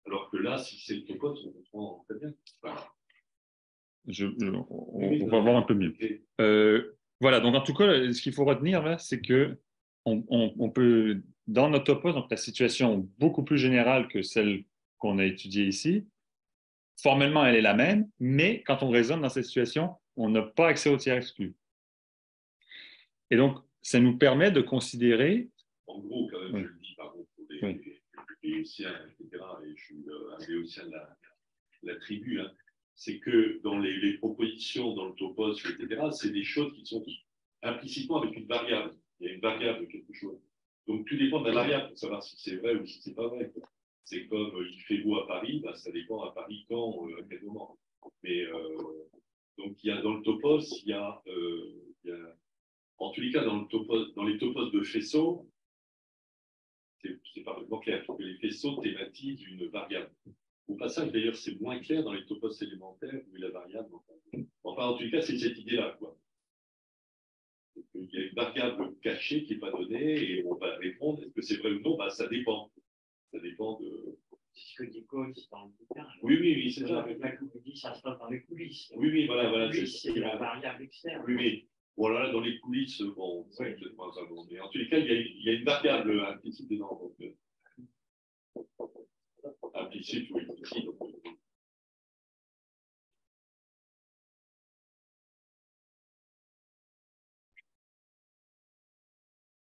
Alors que là, si c'est le topos, on comprend très bien. Voilà. On va voir un peu mieux. Voilà, donc en tout cas, ce qu'il faut retenir là, c'est que on peut, dans notre topos, donc la situation beaucoup plus générale que celle qu'on a étudiée ici, formellement, elle est la même, mais quand on raisonne dans cette situation, on n'a pas accès au tiers exclu. Et donc, ça nous permet de considérer... En gros, quand même, oui. je le dis, pardon, pour les béotiens, etc., et je suis un béotien de la tribu, hein, c'est que dans les propositions, dans le topos, etc., c'est des choses qui sont implicitement avec une variable. Il y a une variable de quelque chose. Donc, tout dépend de la variable pour savoir si c'est vrai ou si c'est pas vrai. C'est comme il fait beau à Paris, bah, ça dépend à Paris quand, à quel moment. Mais donc, il y a dans le topos, il y a en tous les cas, dans les topos de faisceaux, c'est parfaitement clair, que les faisceaux thématisent une variable. Au passage, d'ailleurs, c'est moins clair dans les topos élémentaires où la variable. Enfin, en tout cas, c'est cette idée-là, quoi. Il y a une variable cachée qui n'est pas donnée et on va répondre est-ce que c'est vrai ou non? Bah, ça dépend. Ça dépend de. C'est ce que dit Cole dans le bouquin. Oui, c'est ça. La coulisses, ça se passe dans les coulisses. Oui, voilà. C'est la variable externe. Oui. Bon, là, dans les coulisses, bon, c'est peut-être moins ça. Mais en tous les cas, il y a une variable implicite dedans. Donc, implicite ou implicite.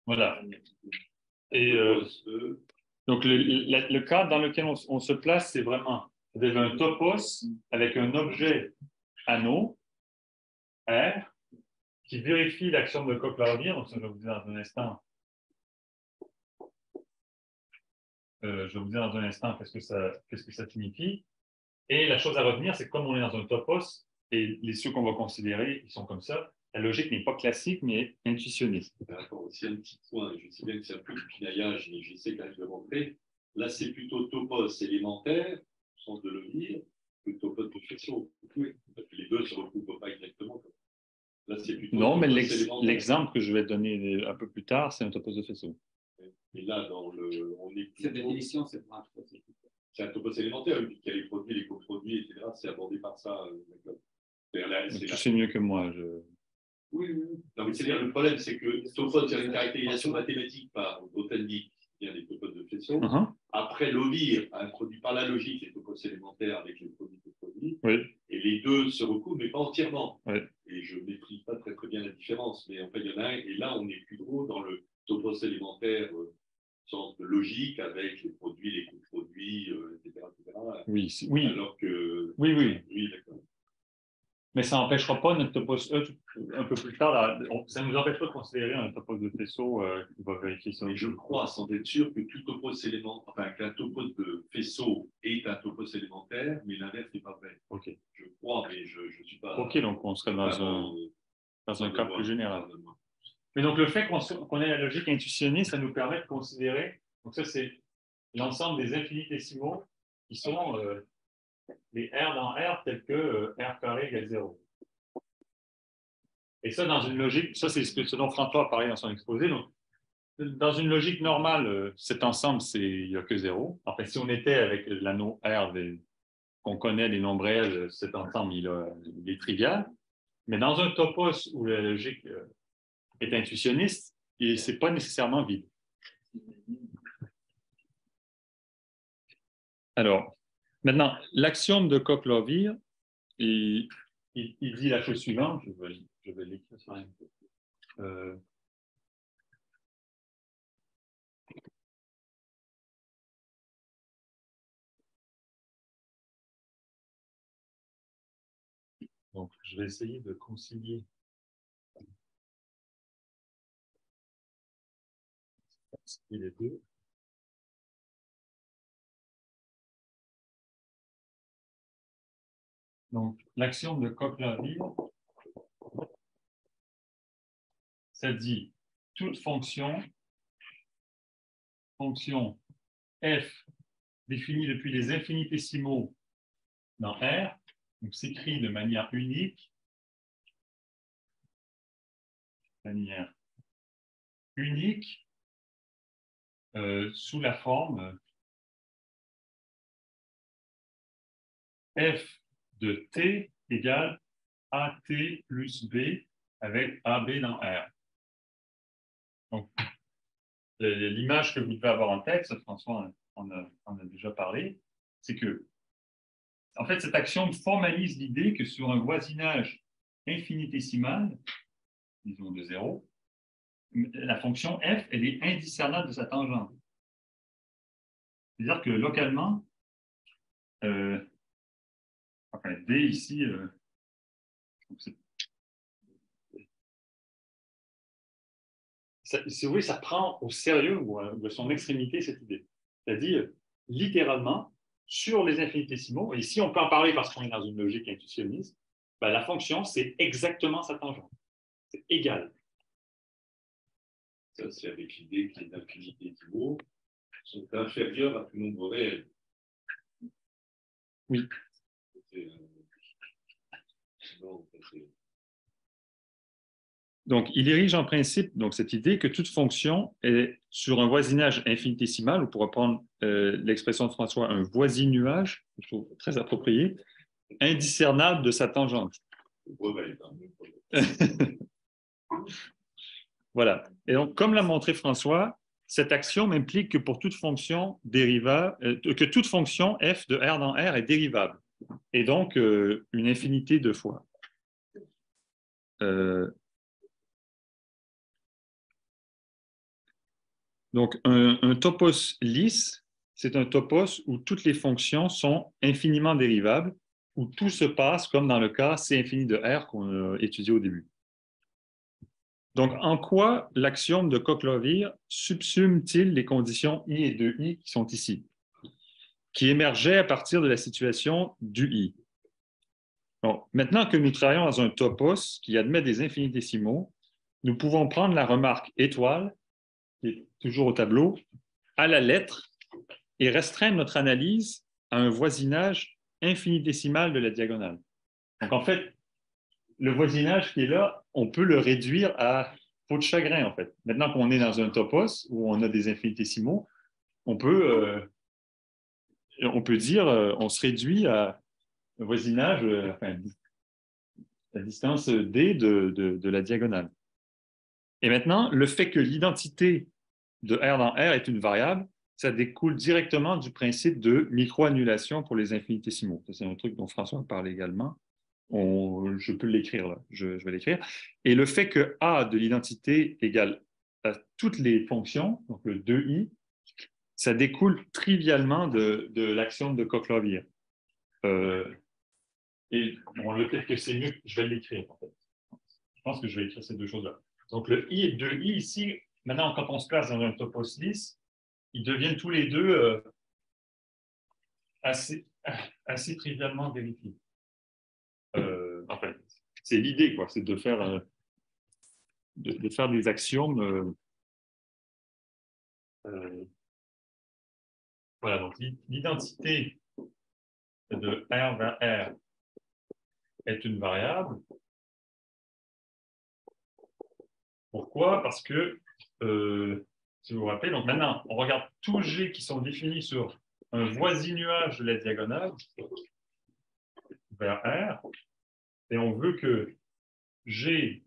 Voilà. Et donc, le cas dans lequel on se place, c'est vraiment vous avez un topos avec un objet anneau, R, qui vérifie l'axiome de Coq-Love-Virg. Donc, ça, je vais vous dire dans un instant. Qu'est-ce que ça signifie. Et la chose à retenir, c'est que comme on est dans un topos, et les ceux qu'on va considérer, ils sont comme ça, la logique n'est pas classique, mais intuitionniste. D'accord, aussi un petit point, je sais bien que c'est un peu du pinaillage, mais j'essaie quand même de montrer. Là, c'est plutôt topos élémentaire, au sens de le dire, que topos de faisceau. Oui. Parce que les deux ne se recoupent pas exactement. Là, c'est plutôt. Non, mais l'exemple que je vais donner un peu plus tard, c'est un topos de faisceau. Et là, dans le. Cette définition, c'est pas un topos. C'est un topos élémentaire, il y a les produits, les coproduits, etc. C'est abordé par ça. Tu sais mieux que moi. Oui. Non, mais c'est-à-dire, le problème, c'est que topos, il y a une caractérisation mathématique par Grothendieck, qui vient des topos de faisceau. Après, Lovir a introduit par la logique les topos élémentaires avec les produits coproduits. Oui. Et les deux se recoupent, mais pas entièrement. Oui. Et je ne maîtrise pas très bien la différence. Mais en fait, il y en a un. Et là, on est plus gros dans le topos élémentaire, sens de logique, avec les produits, les coproduits, etc., etc. Oui. Alors que. Oui, d'accord. Mais ça n'empêchera pas notre topos E un peu plus tard. Ça ne nous empêche pas de considérer un topos de faisceau qui va vérifier ça. Mais je crois, sans être sûr, que tout topos élémentaire, enfin qu'un topos de faisceau est un topos élémentaire, mais l'inverse n'est pas vrai. Ok. Je crois, mais je ne suis pas. Ok, donc on serait dans un cas plus général. Mais donc le fait qu'on ait la logique intuitionniste, ça nous permet de considérer. Donc ça, c'est l'ensemble des infinitésimaux qui sont les R dans R tels que R carré égale 0. Et ça, dans une logique, ça c'est ce dont François a parlé dans son exposé. Donc, dans une logique normale, cet ensemble, il n'y a que 0. En fait, si on était avec l'anneau R qu'on connaît, les nombres réels, cet ensemble, il est trivial. Mais dans un topos où la logique est intuitionniste, ce n'est pas nécessairement vide. Alors, maintenant, l'axiome de Coq-Love-Virg, il dit la chose suivante, je vais l'écrire sur un peu. Donc, je vais essayer de concilier les deux. Donc, l'axiome de Coq-Laville, ça dit toute fonction f définie depuis les infinitésimaux dans R, donc s'écrit de manière unique, sous la forme f de t égale at plus b avec ab dans R. Donc, l'image que vous devez avoir en tête, François en a déjà parlé, c'est que, en fait, cette axiome formalise l'idée que sur un voisinage infinitésimal, disons de 0, la fonction f, elle est indiscernable de sa tangente. C'est-à-dire que localement, enfin, d ici, si vous voulez, ça prend au sérieux ou de son extrémité cette idée. C'est-à-dire, littéralement, sur les infinitésimaux, et ici on peut en parler parce qu'on est dans une logique intuitionniste, ben, la fonction, c'est exactement sa tangente. C'est égal. Ça, c'est avec l'idée que les infinitésimaux sont inférieurs à tout nombre réel. Oui. Donc, il érige en principe donc, cette idée que toute fonction est sur un voisinage infinitésimal, ou pour reprendre l'expression de François, un voisinuage, je trouve très approprié, indiscernable de sa tangente. Voilà. Et donc, comme l'a montré François, cette axiome implique que pour toute fonction que toute fonction f de R dans R est dérivable, et donc une infinité de fois. Donc, un topos lisse, c'est un topos où toutes les fonctions sont infiniment dérivables, où tout se passe comme dans le cas C infini de R qu'on a étudié au début. Donc, en quoi l'axiome de Coq-Laville subsume-t-il les conditions I et de I qui sont ici, qui émergeaient à partir de la situation du I? Bon, maintenant que nous travaillons dans un topos qui admet des infinitésimaux, nous pouvons prendre la remarque étoile, qui est toujours au tableau, à la lettre et restreindre notre analyse à un voisinage infinitésimal de la diagonale. Donc, en fait, le voisinage qui est là, on peut le réduire à peau de chagrin, en fait. Maintenant qu'on est dans un topos où on a des infinitésimaux, on peut dire, on se réduit à un voisinage, enfin, la distance d de la diagonale. Et maintenant, le fait que l'identité de R dans R est une variable, ça découle directement du principe de micro-annulation pour les infinitésimaux. C'est un truc dont François parle également. Je peux l'écrire là, je vais l'écrire. Et le fait que A de l'identité égale à toutes les fonctions, donc le 2i, ça découle trivialement de l'axiome de Coq-Laville. Et bon, peut-être que c'est mieux, je vais l'écrire en fait. Je pense que je vais écrire ces deux choses-là. Donc le i et 2i ici, maintenant quand on se place dans un topos lisse, ils deviennent tous les deux assez trivialement vérifiés. En fait, c'est l'idée, quoi, c'est de faire des axiomes. Voilà, donc l'identité de R vers R est une variable. Pourquoi? Parce que, si vous vous rappelez, donc maintenant, on regarde tous G qui sont définis sur un voisinage de la diagonale vers R, et on veut que G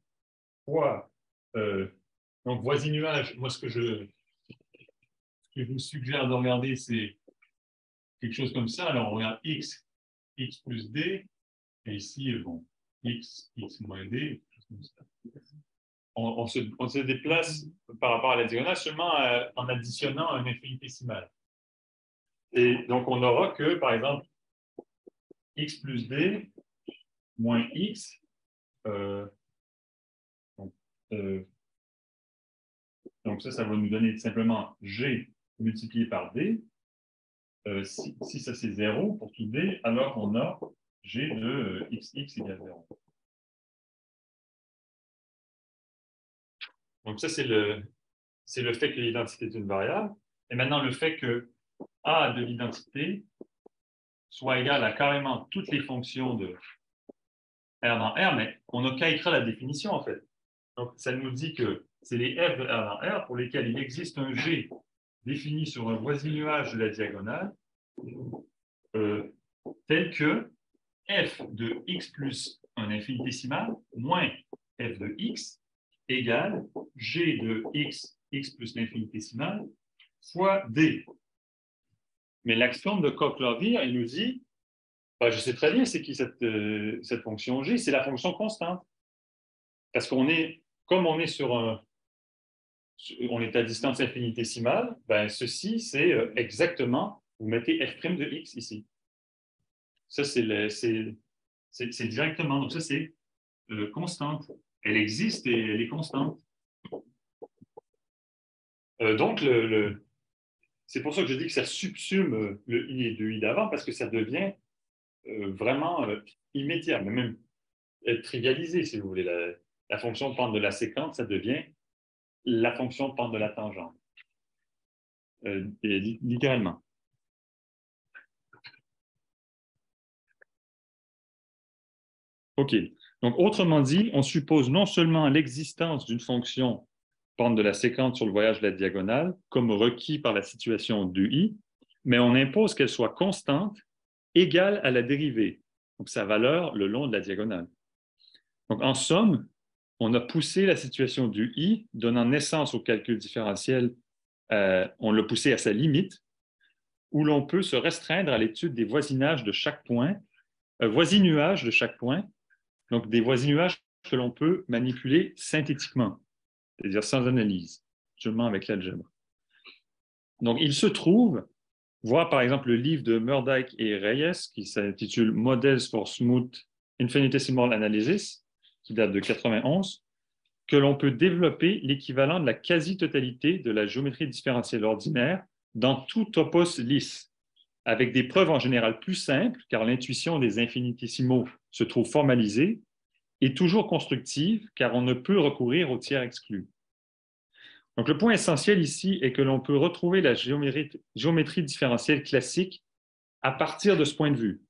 fois, donc voisinage, moi ce que je vous suggère de regarder, c'est quelque chose comme ça. Alors on regarde x plus d, et ici, bon, x moins d, comme ça. On se déplace par rapport à la diagonale seulement en additionnant un infinitésimal. Et donc, on aura que, par exemple, x plus d moins x, donc ça va nous donner simplement g multiplié par d. Si ça c'est 0 pour tout d, alors on a G de XX égale 0. Donc ça, c'est le fait que l'identité est une variable. Et maintenant, le fait que A de l'identité soit égal à carrément toutes les fonctions de R dans R, mais on n'a qu'à écrire la définition, en fait. Donc, ça nous dit que c'est les f de R dans R pour lesquels il existe un G défini sur un voisinage de la diagonale tel que f de x plus un infinitésimal moins f de x égale g de x, x plus l'infinitésimal, fois d. Mais l'axiome de Coq-Love, il nous dit, ben, je sais très bien c'est qui cette fonction g, c'est la fonction constante. Parce qu'on est, comme on est on est à distance infinitésimale, ben ceci c'est exactement, vous mettez f' de x ici. Ça c'est directement, donc ça c'est constante. Elle existe et elle est constante. Donc c'est pour ça que je dis que ça subsume le i et 2i d'avant, parce que ça devient vraiment immédiat, mais même trivialisé si vous voulez. La fonction de pente de la séquence, ça devient la fonction de pente de la tangente. Littéralement. OK. Donc, autrement dit, on suppose non seulement l'existence d'une fonction pente de la séquence sur le voyage de la diagonale, comme requis par la situation du i, mais on impose qu'elle soit constante, égale à la dérivée, donc sa valeur le long de la diagonale. Donc, en somme, on a poussé la situation du i, donnant naissance au calcul différentiel, on l'a poussé à sa limite, où l'on peut se restreindre à l'étude des voisinages de chaque point, voisinuages de chaque point, donc des voisinuages que l'on peut manipuler synthétiquement, c'est-à-dire sans analyse, seulement avec l'algèbre. Donc, il se trouve, voir par exemple le livre de Murdyke et Reyes, qui s'intitule Models for Smooth Infinitesimal Analysis, qui date de 91, que l'on peut développer l'équivalent de la quasi-totalité de la géométrie différentielle ordinaire dans tout topos lisse, avec des preuves en général plus simples, car l'intuition des infinitésimaux se trouve formalisée, et toujours constructive, car on ne peut recourir au tiers exclu. Donc, le point essentiel ici est que l'on peut retrouver la géométrie différentielle classique à partir de ce point de vue.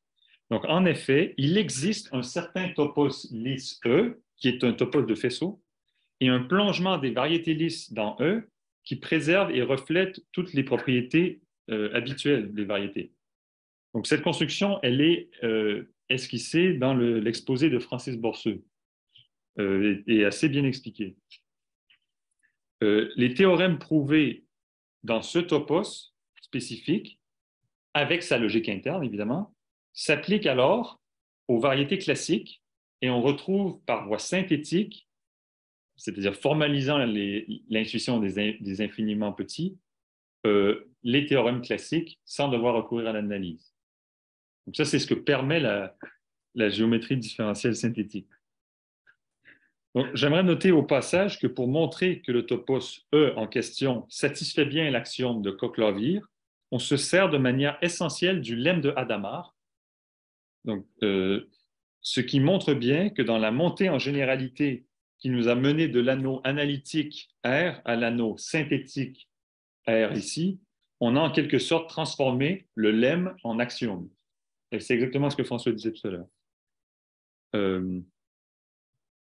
Donc, en effet, il existe un certain topos lisse E, qui est un topos de faisceau, et un plongement des variétés lisses dans E qui préserve et reflète toutes les propriétés habituelles des variétés. Donc, cette construction, elle est esquissée dans l'exposé de Francis Borseux et assez bien expliquée. Les théorèmes prouvés dans ce topos spécifique, avec sa logique interne, évidemment, s'appliquent alors aux variétés classiques et on retrouve par voie synthétique, c'est-à-dire formalisant l'intuition des infiniment petits, les théorèmes classiques sans devoir recourir à l'analyse. Donc ça, c'est ce que permet la géométrie différentielle synthétique. J'aimerais noter au passage que pour montrer que le topos E en question satisfait bien l'axiome de Coq-Love, on se sert de manière essentielle du lemme de Hadamard, donc, ce qui montre bien que dans la montée en généralité qui nous a mené de l'anneau analytique R à l'anneau synthétique R ici, on a en quelque sorte transformé le lemme en axiome. Et c'est exactement ce que François disait tout à l'heure.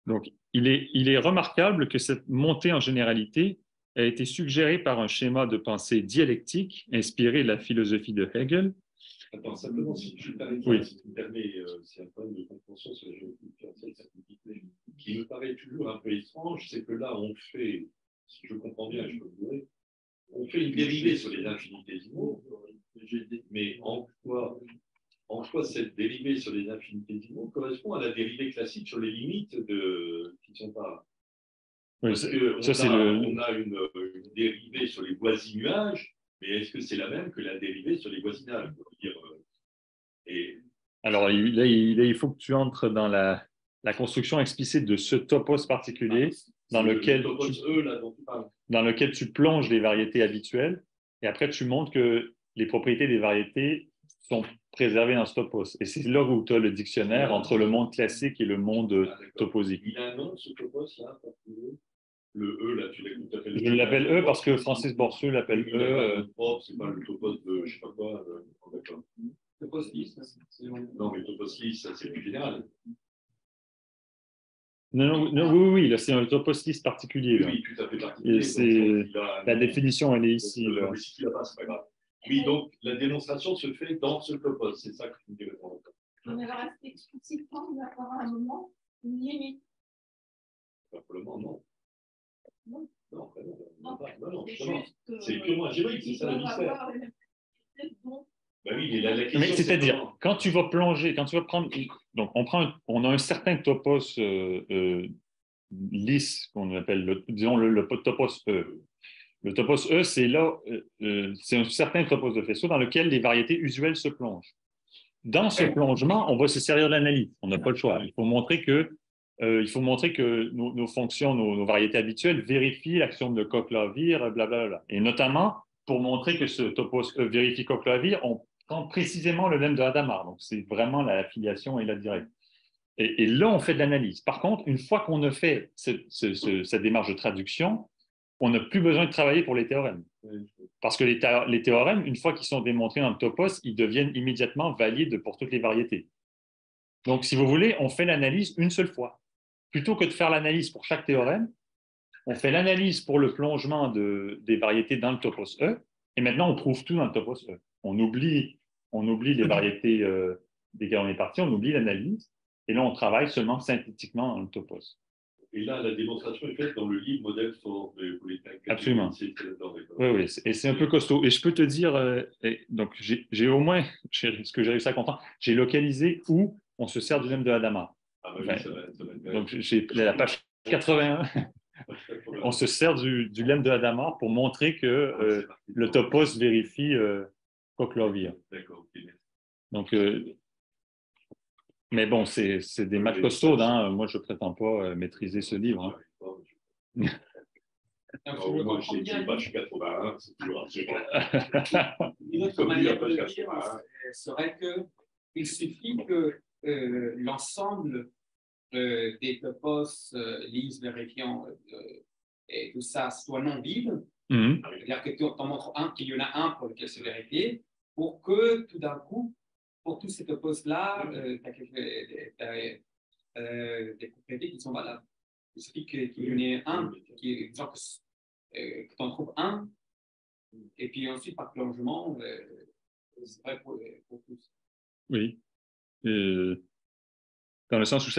Donc, il est remarquable que cette montée en généralité a été suggérée par un schéma de pensée dialectique inspiré de la philosophie de Hegel. Attends, simplement, si tu permets, oui. si tu me permets, c'est un problème de compréhension sur la géométrie différentielle synthétique qui me paraît toujours un peu étrange, c'est que là, on fait, si je comprends bien, je peux vous dire, on fait une dérivée sur les infinitésimaux, mais en quoi cette dérivée sur les infinitésimaux correspond à la dérivée classique sur les limites qui ne sont pas. Parce qu'on a une dérivée sur les voisinages, mais est-ce que c'est la même que la dérivée sur les voisinages? Alors, là, il faut que tu entres dans la construction explicite de ce topos particulier dans lequel tu plonges les variétés habituelles et après tu montres que les propriétés des variétés sont préservés dans ce topos. Et c'est là où tu as le dictionnaire entre le monde classique et le monde toposique. Il a un nom, ce topos, là, le E, là, tu l'appelles. Je l'appelle E parce que Francis Boursieu l'appelle E. C'est pas le topos de, je sais pas quoi, d'accord. Topos lisse, non, mais topos lisse, ça, c'est plus général. Non, oui, là, c'est un topos lisse particulier. Là. Oui, tout à fait particulier. Et la définition, elle est ici. Là. Mais si tu l'as pas, c'est pas grave. Oui, donc la démonstration se fait dans ce topos, c'est ça que tu me dis répondre. On est resté explicitement d'avoir un moment une limite. Pour le moment, non. Non. Non, c'est purement algébrique, c'est ça le mystère. Bah oui, mais c'est-à-dire, quand tu vas plonger, quand tu vas prendre. Donc, on a un certain topos lisse, qu'on appelle, disons, le topos E. Le topos E, c'est là, c'est un certain topos de faisceau dans lequel les variétés usuelles se plongent. Dans ce plongement, on va se servir de l'analyse. On n'a pas le choix. Il faut montrer que nos fonctions, nos variétés habituelles vérifient l'action de Coq-Lavir, blablabla. Et notamment, pour montrer que ce topos E vérifie Coq-Lavir, on prend précisément le lemme de Hadamard. Donc, c'est vraiment la filiation et la directe. Et là, on fait de l'analyse. Par contre, une fois qu'on a fait cette démarche de traduction, on n'a plus besoin de travailler pour les théorèmes. Parce que les théorèmes, une fois qu'ils sont démontrés dans le topos, ils deviennent immédiatement valides pour toutes les variétés. Donc, si vous voulez, on fait l'analyse une seule fois. Plutôt que de faire l'analyse pour chaque théorème, on fait l'analyse pour le plongement des variétés dans le topos E, et maintenant, on prouve tout dans le topos E. On oublie les variétés desquelles on est parti, on oublie l'analyse, et là, on travaille seulement synthétiquement dans le topos. Et là, la démonstration est faite dans le livre Modèle for Polytech. Absolument. Oui, et c'est un peu costaud. Et je peux te dire, donc j'ai au moins, ce que j'ai réussi à comprendre, j'ai localisé où on se sert du lemme de Hadamard. Ah oui, ça va donc, j'ai la page 81. On se sert du lemme de Hadamard pour montrer que le topos vérifie Coq-Lavir. D'accord, ok. Donc, mais bon, c'est des maths costaudes. Hein. Moi, je ne prétends pas maîtriser ce livre. Hein. Moi, je suis 81, c'est toujours Une autre manière de le dire serait qu'il suffit que l'ensemble des topos, lisses, vérifiants et tout ça soit non vide. C'est-à-dire que tu en montres qu'il y en a un pour lequel se vérifier, pour que tout d'un coup, pour tous ces topos-là, tu as des propriétés qui sont valables. Il suffit qu'il y en ait un, que tu en trouves un, et puis ensuite, par plongement, c'est vrai pour tous. Oui. Dans le sens où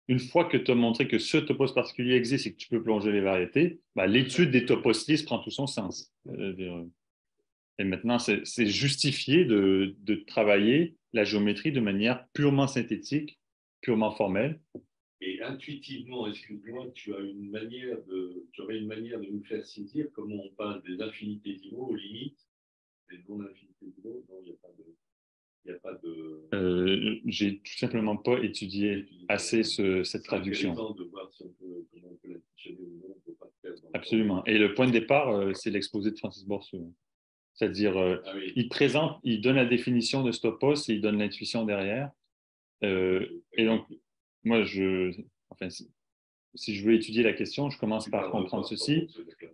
une fois que tu as montré que ce topos particulier existe et que tu peux plonger les variétés, l'étude des topos lisses prend tout son sens. Et maintenant, c'est justifié de travailler la géométrie de manière purement synthétique, purement formelle. Et intuitivement, excuse-moi, tu aurais une manière de nous faire saisir comment on passe des infinitésimaux aux limites, des non-infinitésimaux. Non, il n'y a pas de... j'ai tout simplement pas étudié assez cette traduction. C'est intéressant de voir comment on peut l'additionner ou non, on peut pas le faire. Absolument. Et le point de départ, c'est l'exposé de Francis Boursieu. C'est-à-dire, il donne la définition de ce topos et il donne l'intuition derrière. Et donc, moi, si je veux étudier la question, je commence par comprendre ceci.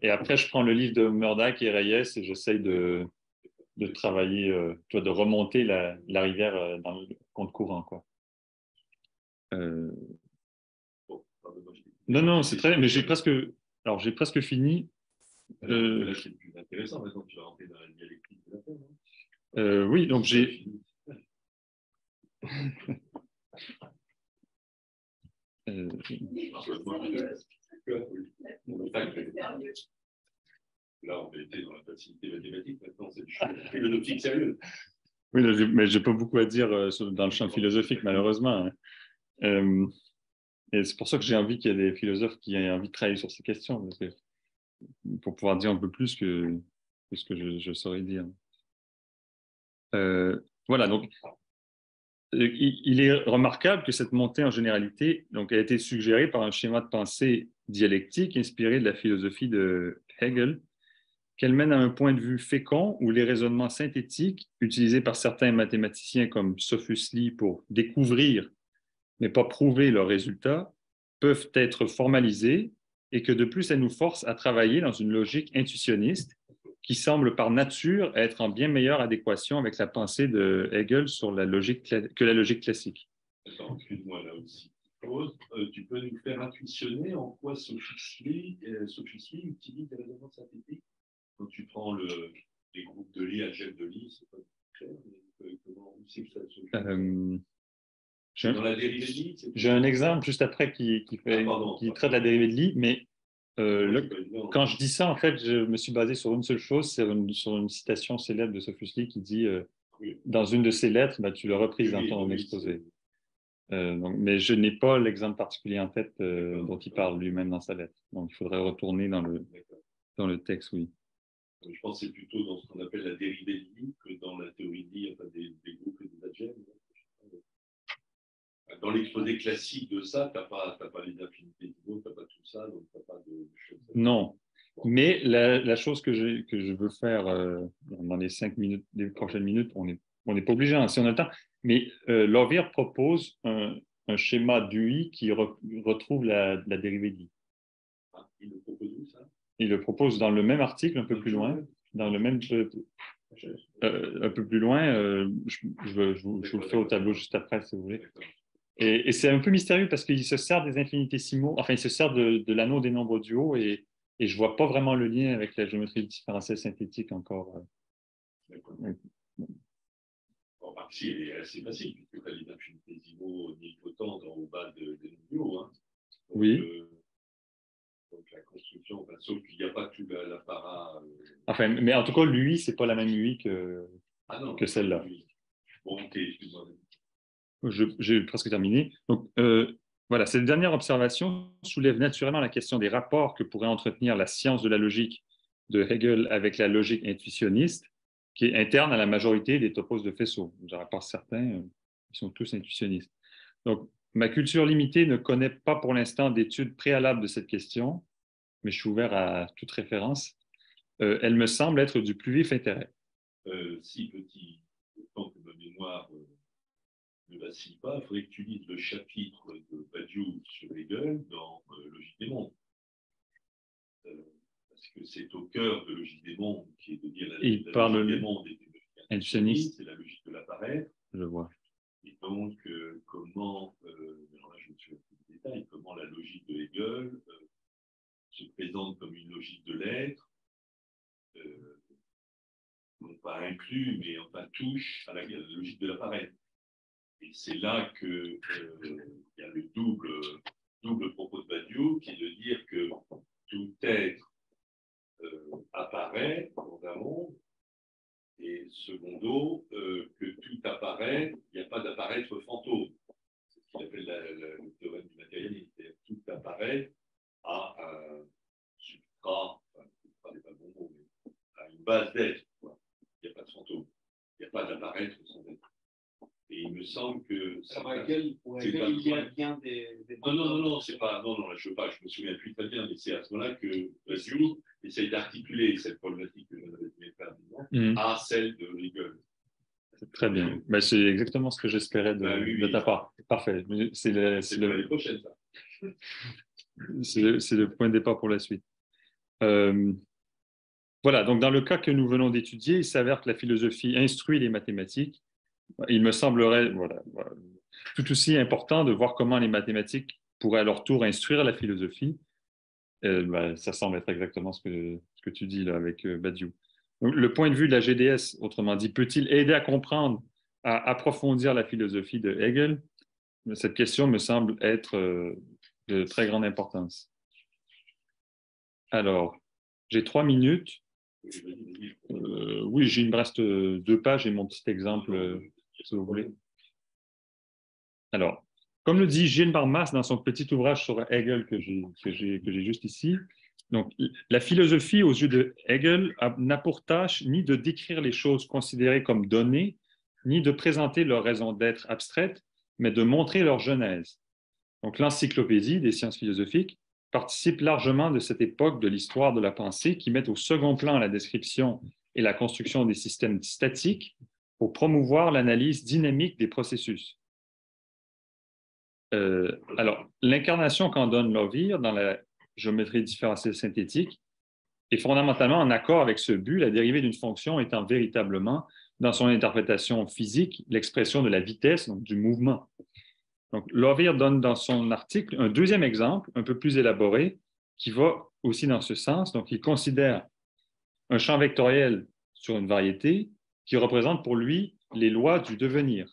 Et après, je prends le livre de Murdac et Reyes et j'essaye de travailler, de remonter la rivière dans le compte courant, quoi. Non, c'est très bien, mais j'ai presque fini. Là, c'est plus intéressant, maintenant tu vas rentrer dans la dialectique de la Terre. Oui, donc j'ai. Là, on était dans la facilité mathématique, maintenant c'est du philosophique sérieux. Oui, mais je n'ai pas beaucoup à dire dans le champ philosophique, malheureusement. Et c'est pour ça que j'ai envie qu'il y ait des philosophes qui aient envie de travailler sur ces questions, pour pouvoir dire un peu plus que ce que je saurais dire. Voilà, donc il est remarquable que cette montée en généralité a été suggérée par un schéma de pensée dialectique inspiré de la philosophie de Hegel, qu'elle mène à un point de vue fécond où les raisonnements synthétiques utilisés par certains mathématiciens comme Sophus Lee pour découvrir, mais pas prouver leurs résultats, peuvent être formalisés et que de plus, elle nous force à travailler dans une logique intuitionniste qui semble par nature être en bien meilleure adéquation avec la pensée de Hegel sur la logique que la logique classique. Attends, excuse-moi là aussi. Tu peux nous faire intuitionner en quoi Sophus Lee utilise des raisonnements synthétiques? Quand tu prends les groupes de Lie, algèbre de Lie, c'est pas clair, mais comment c'est que ça se joue? Dans la dérivée de Lie, j'ai un exemple juste après qui traite la dérivée de Lie, mais quand je dis ça, en fait, je me suis basé sur une seule chose, c'est sur une citation célèbre de Sophus Lee qui dit dans une de ses lettres, tu l'as reprise dans ton exposé. Mais je n'ai pas l'exemple particulier en tête dont il parle lui-même dans sa lettre. Donc, il faudrait retourner dans le texte, oui. Je pense que c'est plutôt dans ce qu'on appelle la dérivée de Lie que dans la théorie de Lie, enfin des groupes et des algèbres. Dans l'exposé classique de ça, tu n'as pas les affinités d'Ivo, tu n'as pas tout ça, donc tu n'as pas de choses. Non. Mais la chose que je veux faire dans les 5 minutes, les prochaines minutes, on n'est pas obligé, hein, si on a le temps, mais Lovier propose un schéma d'UI qui retrouve la dérivée d'I. Ah, il le propose où, ça? Il le propose dans le même article, un peu plus loin, dans le même... un peu plus loin, je vous le fais au tableau juste après, si vous voulez. Et c'est un peu mystérieux parce qu'il se sert des infinitésimaux, enfin, il se sert de l'anneau des nombres du haut et je ne vois pas vraiment le lien avec la géométrie différentielle synthétique encore. D'accord. Bon, si, elle est assez facile, puisque tu as les infinitésimaux nilpotents au bas des nombres du haut. Hein. Donc, oui. Donc la construction, sauf qu'il n'y a pas tout l'apparat. Enfin, mais en tout cas, l'UI, ce n'est pas la même UI que celle-là. Bon, ok, excuse-moi. J'ai presque terminé. Donc, voilà, cette dernière observation soulève naturellement la question des rapports que pourrait entretenir la science de la logique de Hegel avec la logique intuitionniste, qui est interne à la majorité des topos de faisceaux. À part certains, ils sont tous intuitionnistes. Donc, ma culture limitée ne connaît pas pour l'instant d'études préalables de cette question, mais je suis ouvert à toute référence. Elle me semble être du plus vif intérêt. Si petit, autant que ma mémoire ne vacille pas, il faudrait que tu lises le chapitre de Badiou sur Hegel dans Logique des mondes. Parce que c'est au cœur de Logique des mondes, qui est de dire la logique des mondes est une logique intuitionniste, c'est la logique de l'apparaître. Je vois. Et donc, comment, alors là je ne me souviens plus des détails, comment la logique de Hegel se présente comme une logique de l'être, non pas inclus, mais enfin touche à la logique de l'apparaître. Et c'est là qu'il y a le double propos de Badiou, qui est de dire que tout être apparaît dans un monde, et secondo, que tout apparaît, il n'y a pas d'apparaître fantôme. C'est ce qu'il appelle le théorème du matérialisme. Tout apparaît à un substrat, enfin, substrat n'est pas le bon mot, mais à une base d'être. Il n'y a pas de fantôme. Il n'y a pas d'apparaître sans être. Et il me semble que. Il y a bien des. Non, c'est pas. Non, je veux pas, je me souviens plus très bien, mais c'est à ce moment-là que Badiou essaye d'articuler cette problématique que j'avais fait à celle de Hegel. Très bien. Ben, c'est exactement ce que j'espérais de ta part. Parfait. C'est l'année prochaine, ça. C'est le point de départ pour la suite. Voilà, donc dans le cas que nous venons d'étudier, il s'avère que la philosophie instruit les mathématiques. Il me semblerait tout aussi important de voir comment les mathématiques pourraient à leur tour instruire la philosophie. Ça semble être exactement ce que tu dis là avec Badiou. Donc, le point de vue de la GDS, autrement dit, peut-il aider à comprendre, à approfondir la philosophie de Hegel? Cette question me semble être de très grande importance. Alors, j'ai 3 minutes. Oui, il me reste 2 pages et mon petit exemple, si vous voulez. Alors, comme le dit Gilles Barmas dans son petit ouvrage sur Hegel que j'ai juste ici, donc, la philosophie, aux yeux de Hegel, n'a pour tâche ni de décrire les choses considérées comme données, ni de présenter leur raison d'être abstraite, mais de montrer leur genèse. Donc, l'encyclopédie des sciences philosophiques participent largement de cette époque de l'histoire de la pensée qui met au second plan la description et la construction des systèmes statiques pour promouvoir l'analyse dynamique des processus. Alors, l'incarnation qu'en donne Lovehear dans la géométrie différentielle synthétique est fondamentalement en accord avec ce but, la dérivée d'une fonction étant véritablement, dans son interprétation physique, l'expression de la vitesse, donc du mouvement. Donc, Lovehear donne dans son article un deuxième exemple, un peu plus élaboré, qui va aussi dans ce sens. Donc, il considère un champ vectoriel sur une variété qui représente pour lui les lois du devenir.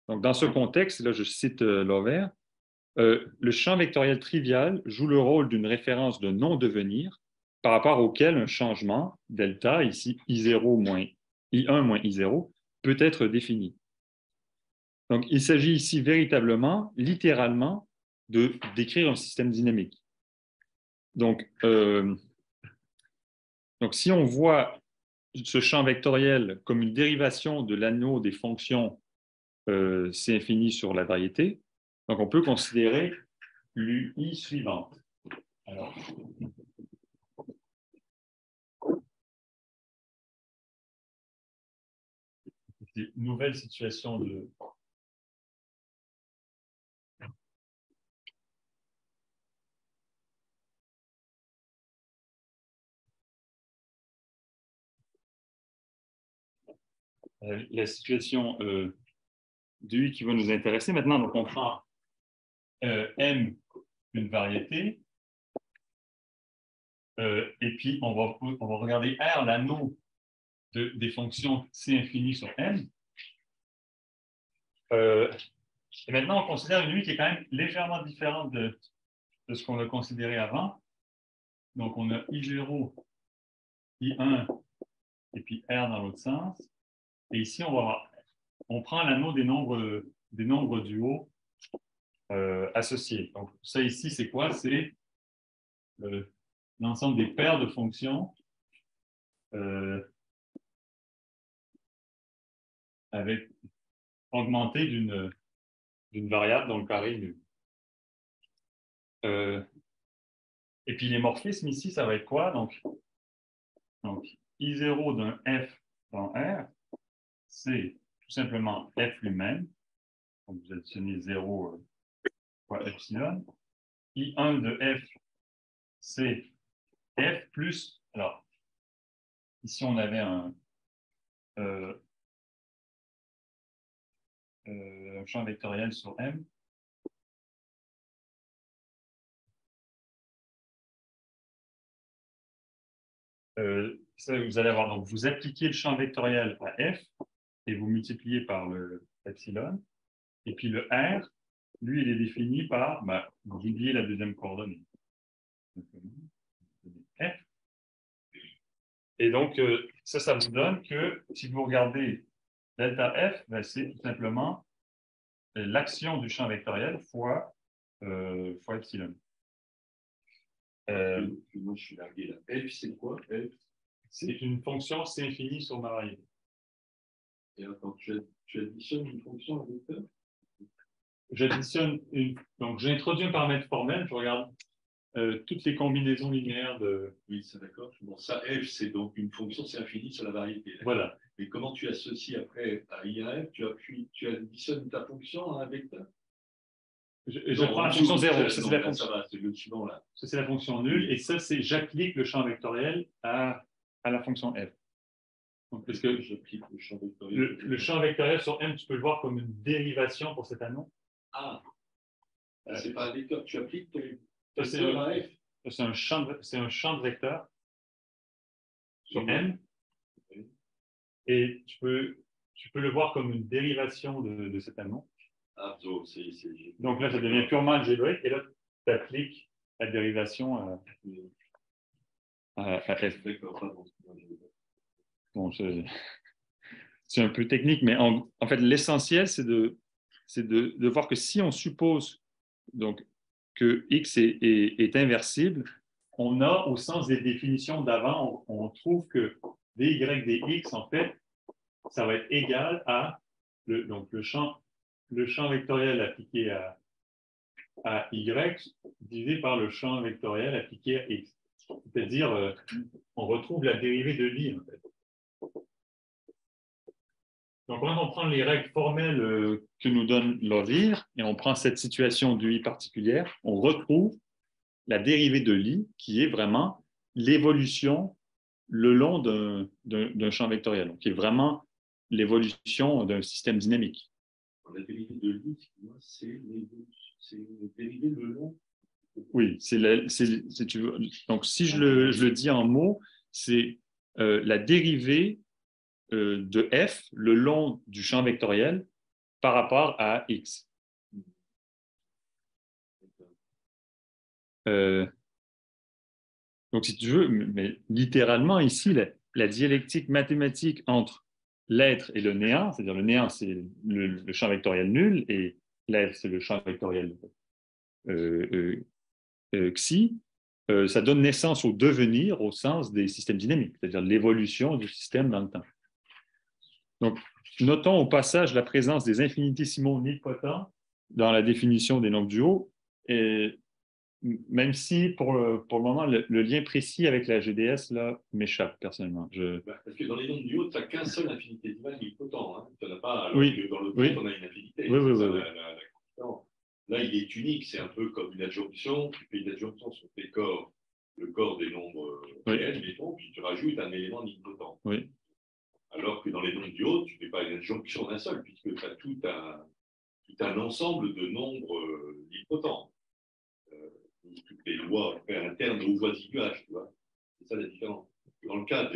Donc, dans ce contexte, là, je cite Lovehear, le champ vectoriel trivial joue le rôle d'une référence de non-devenir par rapport auquel un changement, delta, ici I0 moins I1 moins I0, peut être défini. Donc, il s'agit ici véritablement, littéralement, de décrire un système dynamique. Donc, si on voit ce champ vectoriel comme une dérivation de l'anneau des fonctions C infini sur la variété, donc on peut considérer l'UI suivante. Alors, c'est une nouvelle situation de... la situation de U qui va nous intéresser maintenant. Donc, on prend M, une variété, et puis on va regarder R, l'anneau des fonctions C infini sur M. Et maintenant, on considère une U qui est quand même légèrement différente de ce qu'on a considéré avant. Donc, on a I0, I1, et puis R dans l'autre sens. Et ici, on prend l'anneau des nombres du haut associés. Donc, ça ici, c'est quoi? C'est l'ensemble des paires de fonctions avec augmenté d'une variable dont le carré est nul. Et puis les morphismes ici, ça va être quoi? Donc I0 d'un F dans R, c'est tout simplement F lui-même. Donc vous additionnez 0 fois epsilon. I1 de F, c'est F plus... Alors, ici on avait un champ vectoriel sur M. Ça, vous allez avoir, donc vous appliquez le champ vectoriel à F et vous multipliez par le epsilon. Et puis le R, lui, il est défini par, vous oubliez la deuxième coordonnée. F. Et donc, ça vous donne que si vous regardez delta F, c'est tout simplement l'action du champ vectoriel fois epsilon. Moi, je suis largué là. F, c'est quoi? F, c'est une fonction C infinie sur ma variété. Et quand tu additionnes une fonction à vecteur? J'additionne donc j'introduis un paramètre formel, je regarde toutes les combinaisons linéaires de... Oui, c'est d'accord. Bon, ça, F, c'est donc une fonction, c'est infini sur la variété. Voilà. Mais comment tu associes après à IAF, tu additionnes ta fonction à un vecteur? Je prends la fonction 0. Ça, c'est la fonction... Ça va, c'est le suivant là. Ça, c'est la fonction nulle. Oui. Et ça, c'est j'applique le champ vectoriel à la fonction F. Donc, parce que j'applique le champ vectoriel. Le champ vectoriel sur M, tu peux le voir comme une dérivation pour cet anneau. Ah, c'est pas un vecteur. Tu appliques ton c'est un champ de vecteur sur M. Et tu peux le voir comme une dérivation de cet anneau. Ah, donc là, ça devient purement algébrique. Et là, tu appliques la dérivation à F. Bon, c'est un peu technique, mais en fait, l'essentiel, c'est de voir que si on suppose donc, que X est inversible, on a, au sens des définitions d'avant, on trouve que dy dx, en fait, ça va être égal à le champ vectoriel appliqué à Y divisé par le champ vectoriel appliqué à X. C'est-à-dire, on retrouve la dérivée de l'I, en fait. Donc, quand on prend les règles formelles que nous donne Lovier et on prend cette situation du I particulière, on retrouve la dérivée de l'I qui est vraiment l'évolution le long d'un champ vectoriel, donc qui est vraiment l'évolution d'un système dynamique. La dérivée de l'I, c'est une dérivée le long. Oui, donc si je le dis en mots, c'est la dérivée de f le long du champ vectoriel par rapport à x. Donc si tu veux, mais littéralement ici, la dialectique mathématique entre l'être et le néant, c'est-à-dire le néant c'est le champ vectoriel nul et l'être c'est le champ vectoriel xi, ça donne naissance au devenir au sens des systèmes dynamiques, c'est-à-dire l'évolution du système dans le temps. Donc, notons au passage la présence des infinitésimaux nilpotents dans la définition des nombres du haut, et même si pour le moment, le lien précis avec la GDS là, m'échappe personnellement. Parce que dans les nombres du haut, tu n'as qu'un seul infinitésimal nilpotent. Hein. Tu n'en as pas, alors oui. que dans le oui. on a une infinité. Oui. Là, il est unique, c'est un peu comme une adjonction. Tu fais une adjonction sur tes corps, le corps des nombres réels, mettons, puis tu rajoutes un élément nilpotent. Oui. Alors que dans les nombres du haut, tu ne fais pas une adjonction d'un seul, puisque tu as tout un ensemble de nombres nilpotents. Toutes les lois internes au voisinage, tu vois. C'est ça la différence. Dans le cas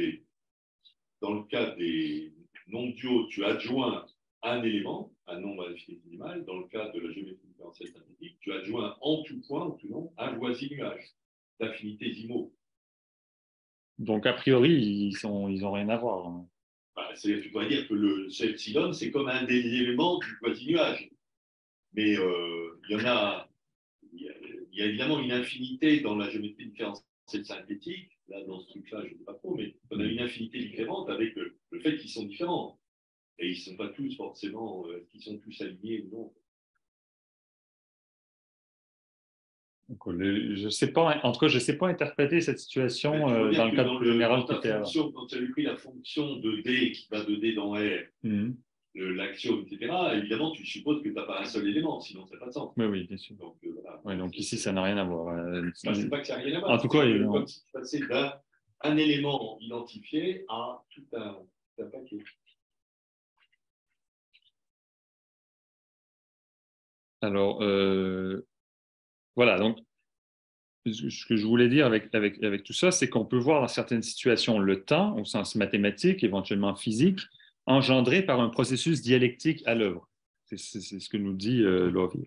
des nombres du haut, tu adjoins un élément, un nombre infinitésimal. Dans le cas de la géométrie différentielle synthétique, tu adjoins en tout point, en tout nombre, un voisinage d'infinitésimaux. Donc, a priori, ils n'ont rien à voir. Hein. Tu pourrais dire que le epsilon, c'est comme un des éléments du voisinage. Mais il y a évidemment une infinité dans la géométrie différentielle synthétique. Là, dans ce truc-là, je ne sais pas trop, mais on a une infinité différente avec le fait qu'ils sont différents. Et ils ne sont pas tous forcément, qu'ils sont tous alignés ou non. Donc, je sais pas, en tout cas, je ne sais pas interpréter cette situation dans le cadre général qui était avant. Quand tu as pris la fonction de D qui va de D dans R, l'axiome, etc., évidemment, tu supposes que tu n'as pas un seul élément, sinon ça n'a pas de sens. Oui, bien sûr. Donc, donc ici, ça n'a rien à voir. Je ne sais pas que ça n'a rien à voir. En tout cas, comme si tu passais d'un élément identifié à tout un paquet. Alors, voilà, donc, ce que je voulais dire avec tout ça, c'est qu'on peut voir dans certaines situations le temps, au sens mathématique, éventuellement physique, engendré par un processus dialectique à l'œuvre. C'est ce que nous dit Lovier.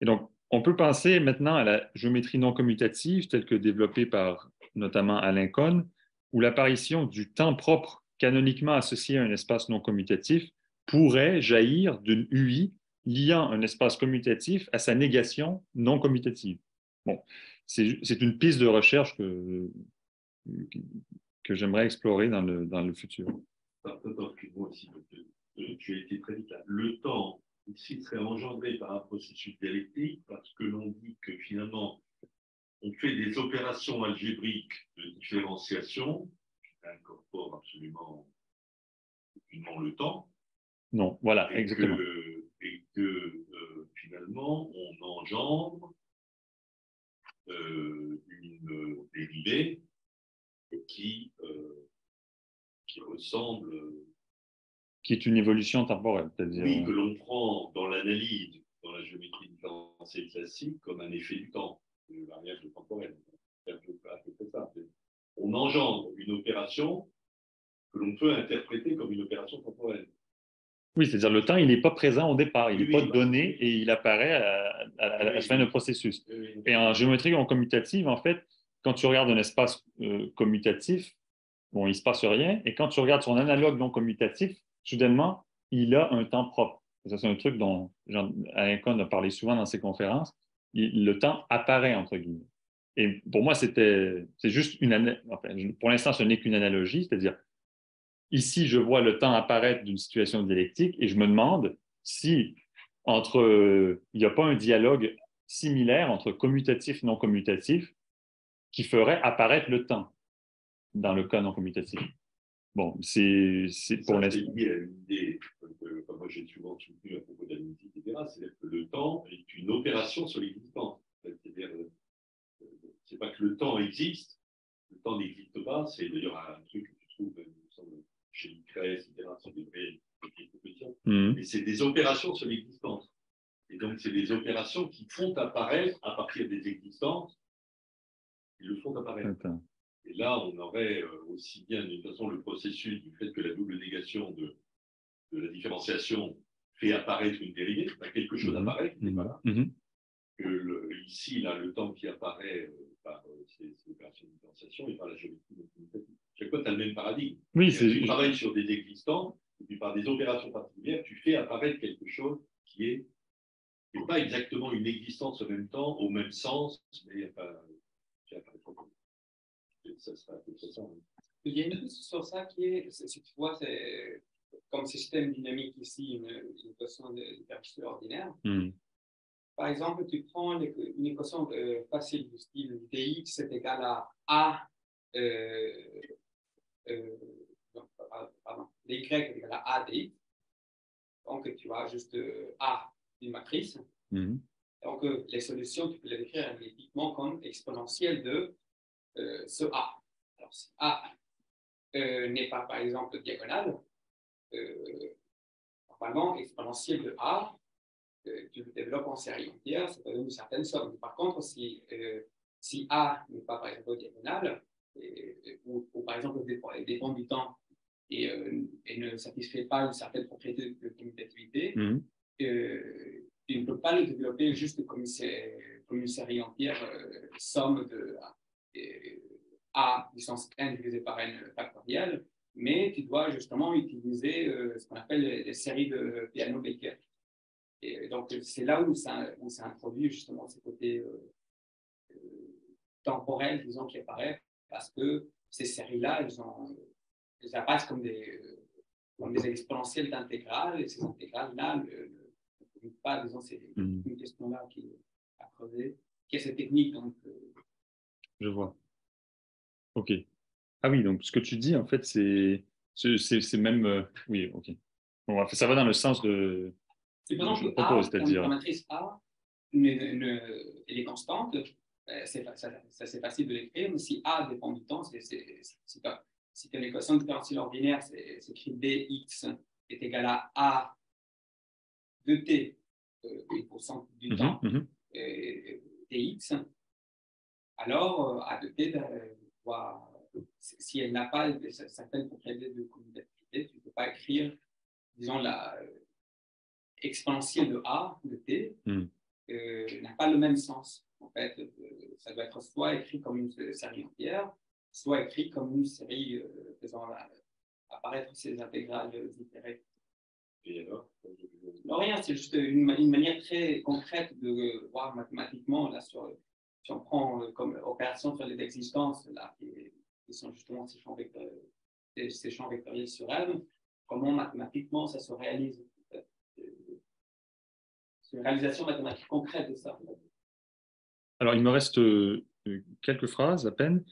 Et donc, on peut penser maintenant à la géométrie non commutative, telle que développée par notamment Alain Kohn, où l'apparition du temps propre canoniquement associé à un espace non commutatif pourrait jaillir d'une UI liant un espace commutatif à sa négation non commutative. Bon, c'est une piste de recherche que j'aimerais explorer dans le futur. Excuse-moi aussi, tu as été très vite là. Le temps ici serait engendré par un processus dialectique parce que l'on dit que finalement, on fait des opérations algébriques de différenciation qui incorporent absolument le temps. Non, voilà, exactement. Et que finalement, on engendre une dérivée qui ressemble. Qui est une évolution temporelle, c'est-à-dire. Oui, que l'on prend dans l'analyse, dans la géométrie différentielle classique, comme un effet du temps, une variable temporelle. C'est à peu près ça. On engendre une opération que l'on peut interpréter comme une opération temporelle. Oui, c'est-à-dire le temps, il n'est pas présent au départ, il n'est pas donné et il apparaît à la fin du processus. Et en géométrie non commutative, en fait, quand tu regardes un espace commutatif, bon, il ne se passe rien, et quand tu regardes son analogue non commutatif, soudainement, il a un temps propre. Ça, c'est un truc dont Alain Kohn a parlé souvent dans ses conférences. Le temps apparaît, entre guillemets. Et pour moi, c'est juste pour l'instant, ce n'est qu'une analogie, c'est-à-dire ici, je vois le temps apparaître d'une situation dialectique et je me demande si il n'y a pas un dialogue similaire entre commutatif et non commutatif qui ferait apparaître le temps dans le cas non commutatif. Bon, c'est pour Ça, c'est l'instant. lié à une idée que moi j'ai souvent soutenue à propos de la musique, etc. C'est-à-dire que le temps est une opération sur l'existence. C'est-à-dire, c'est pas que le temps existe, le temps n'existe pas. C'est d'ailleurs un truc que tu trouves, il me semble, chez Lucrèce, etc. C'est des vraies propositions. Mais c'est des opérations sur l'existence. Et donc, c'est des opérations qui font apparaître, à partir des existences, ils le font apparaître. Attends. Et là, on aurait aussi bien, d'une façon, le processus du fait que la double négation de la différenciation fait apparaître une dérivée, quelque chose apparaît, qui n'est pas là. Que ici, là, le temps qui apparaît par ces opérations de différenciation et par la géométrie commutative. Chaque fois, tu as le même paradigme. Oui, tu travailles sur des existants, et puis par des opérations particulières, tu fais apparaître quelque chose qui n'est pas exactement une existence en même temps, au même sens, mais qui apparaît. Ça sera un peu ça. Il y a une chose sur ça qui est, si tu vois, c'est comme système dynamique ici, une équation d'hyperchute ordinaire. Par exemple, tu prends une équation facile du style dx est égal à a, pardon, dy est égal à a dx. Donc, tu as juste a d'une matrice. Donc, les solutions, tu peux les décrire analytiquement comme exponentielles de ce a. Alors, si a n'est pas, par exemple, diagonale, normalement, exponentielle de a, tu le développes en série entière, ça te donne une certaine somme. Par contre, si a n'est pas, par exemple, diagonale, ou par exemple, dépend du temps et ne satisfait pas une certaine propriété de commutativité, tu ne peux pas le développer juste comme une série entière, somme de a puissance n divisé par n factoriel, mais tu dois justement utiliser ce qu'on appelle les séries de Peano-Baker. Et donc, c'est là où ça introduit justement ce côté temporel, disons, qui apparaît, parce que ces séries-là, elles apparaissent comme des exponentielles d'intégrales, et ces intégrales-là ne communiquent pas, disons, c'est une question-là qui est à creuser, qui est cette technique. Donc, je vois. Ok. Ah oui, donc ce que tu dis, en fait, c'est même... oui, ok. Bon, ça va dans le sens de... Par exemple, la matrice A, elle est constante, c'est facile de l'écrire, mais si A dépend du temps, c'est une équation différentielle ordinaire, c'est écrit dx est égal à A de t, 1% du temps, dx. Alors, A de t, si elle n'a pas certaines propriétés de commutativité, tu ne peux pas écrire, disons, la exponentielle de A de t n'a pas le même sens. En fait, ça doit être soit écrit comme une série entière, soit écrit comme une série faisant apparaître ces intégrales itérées. Et alors Non, rien, c'est juste une manière très concrète de voir mathématiquement, là, si on prend comme opération sur les existences, là, qui sont justement ces champs vectoriels sur M, comment mathématiquement ça se réalise. C'est une réalisation mathématique concrète de ça. Alors, il me reste quelques phrases à peine.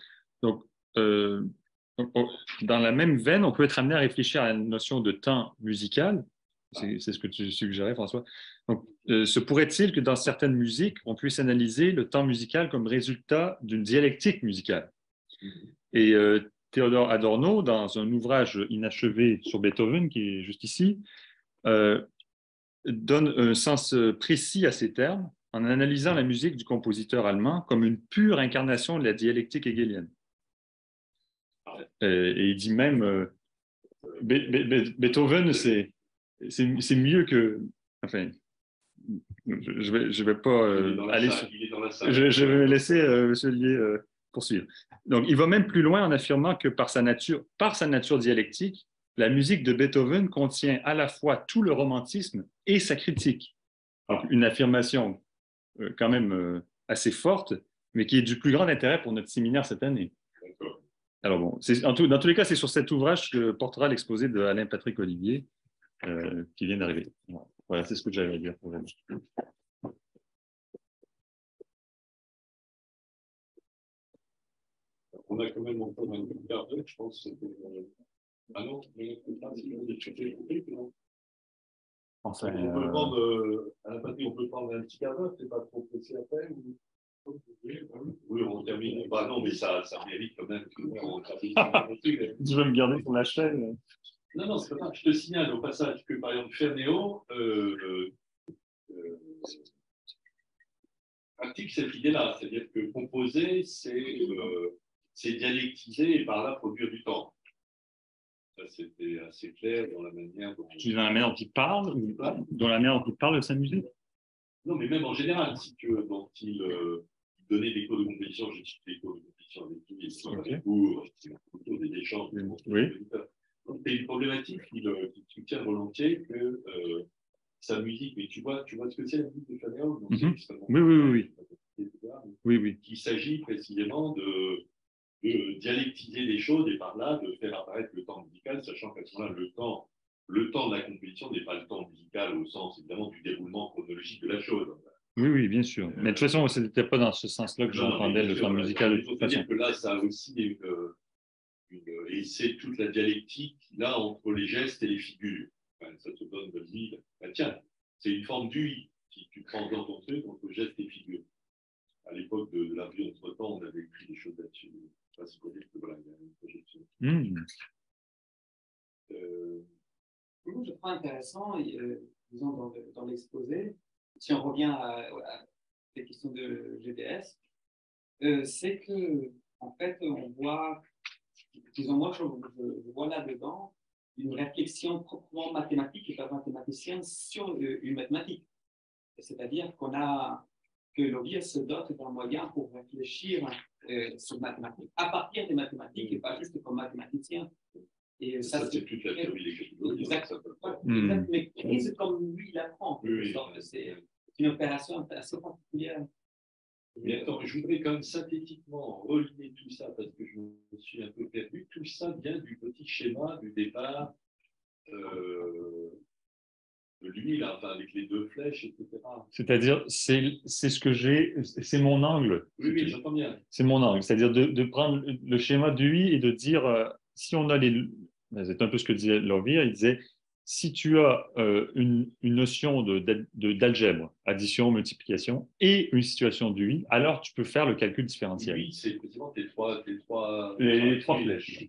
Donc, dans la même veine, on peut être amené à réfléchir à la notion de temps musical. C'est ce que tu suggérais, François. Donc, se pourrait-il que dans certaines musiques, on puisse analyser le temps musical comme résultat d'une dialectique musicale? Et Théodore Adorno, dans un ouvrage inachevé sur Beethoven, qui est juste ici, donne un sens précis à ces termes en analysant la musique du compositeur allemand comme une pure incarnation de la dialectique hegelienne. Et il dit même Beethoven, c'est mieux que... Enfin, je vais pas aller sur... Je vais laisser M. Lié poursuivre. Donc, il va même plus loin en affirmant que par sa nature dialectique, la musique de Beethoven contient à la fois tout le romantisme et sa critique. Donc, une affirmation quand même assez forte, mais qui est du plus grand intérêt pour notre séminaire cette année. Alors bon, dans tous les cas, c'est sur cet ouvrage que portera l'exposé de Alain Patrick Olivier qui vient d'arriver. Voilà, c'est ce que j'avais à dire pour On a quand même encore un quart d'heure, je pense. Ah non, mais non. Enfin, On peut prendre, à la patrie, on peut prendre un petit quart d'heure, c'est pas trop pressé après ou... Oui, on termine. Bah non, mais ça mérite quand même qu'on termine. tu veux me garder sur la chaîne? Non, non, c'est pas grave. Je te signale au passage que, par exemple, Fernéo pratique cette idée-là. C'est-à-dire que composer, c'est dialectiser et par là produire du temps. Ça, c'était assez clair dans la manière dont... Tu dis dans la manière dont il parle ou dans la manière dont il parle de s'amuser? Non, mais même en général, si tu veux, dont il donnait des cours de compétition, j'ai des cours de compétition avec lui, des cours, autour des échanges. Oui. Donc, c'est une problématique qui soutient volontiers que sa musique, mais tu vois ce que c'est la musique de Chanel? Oui. Qu'il s'agit précisément de dialectiser des choses et par là de faire apparaître le temps musical, sachant qu'à ce moment-là, le temps de la composition n'est pas le temps musical au sens évidemment du déroulement chronologique de la chose. Oui, bien sûr. Mais de toute façon, ce n'était pas dans ce sens-là que j'entendais le temps musical. Il faut dire que là, ça a aussi et c'est toute la dialectique là entre les gestes et les figures. Enfin, ça te donne de l'île. Ben, tiens, c'est une forme d'UI. Si tu prends dans ton truc entre gestes et figures. À l'époque de la vie entre-temps, on avait écrit des choses là-dessus. Voilà, il y a une projection. Je trouve intéressant, disons, dans l'exposé, si on revient à la question de GDS, c'est que, en fait, on voit, disons, moi, je vois là-dedans une réflexion proprement mathématique et pas mathématicienne sur une mathématique. C'est-à-dire que Lovier se dote d'un moyen pour réfléchir sur mathématiques, à partir des mathématiques et pas juste comme mathématicien. Et ça c'est toute la théorie des catégories. Exactement. Mais c'est comme lui, il apprend. C'est une opération assez particulière. Mais attends, je voudrais quand même synthétiquement relier tout ça parce que je me suis un peu perdu. Tout ça vient du petit schéma du départ de lui, là, enfin, avec les deux flèches, etc. C'est-à-dire, c'est ce que j'ai, c'est mon angle. Oui, j'entends bien. C'est mon angle. C'est-à-dire de prendre le schéma de lui et de dire, si on a c'est un peu ce que disait Lovir, il disait, si tu as une notion d'algèbre, addition, multiplication, et une situation de UI, alors tu peux faire le calcul différentiel. Oui, c'est précisément les trois flèches.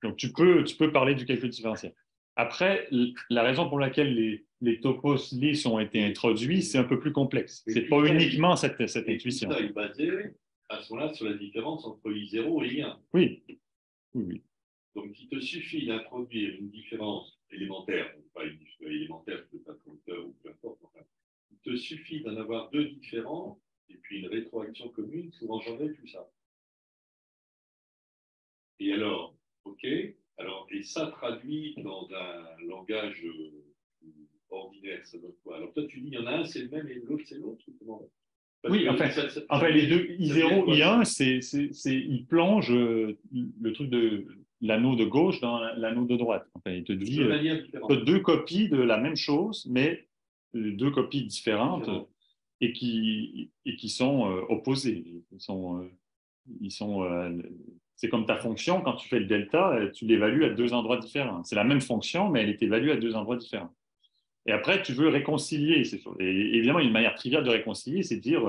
Donc tu peux parler du calcul différentiel. Après, la raison pour laquelle les topos lisses ont été introduits, c'est un peu plus complexe. Ce n'est pas uniquement cette intuition. Ça est basé à ce moment-là sur la différence entre I0 et I1. Oui. Donc, il te suffit d'introduire une différence élémentaire, pas une différence élémentaire, je ne peux pas compteur ou peu importe. Enfin, il te suffit d'en avoir deux différents et puis une rétroaction commune pour engendrer tout ça. Et alors, OK, et ça traduit dans un langage ordinaire, ça donne quoi? Alors, toi, tu dis, il y en a un, c'est le même et l'autre, c'est l'autre, ou comment? Oui, enfin, les deux, I0, I1, il plonge le truc de l'anneau de gauche dans l'anneau de droite. Enfin, il te dit, tu as deux copies de la même chose, mais deux copies différentes et qui sont opposées. C'est comme ta fonction, quand tu fais le delta, tu l'évalues à deux endroits différents. C'est la même fonction, mais elle est évaluée à deux endroits différents. Et après, tu veux réconcilier ces choses. Et évidemment, une manière triviale de réconcilier, c'est de dire,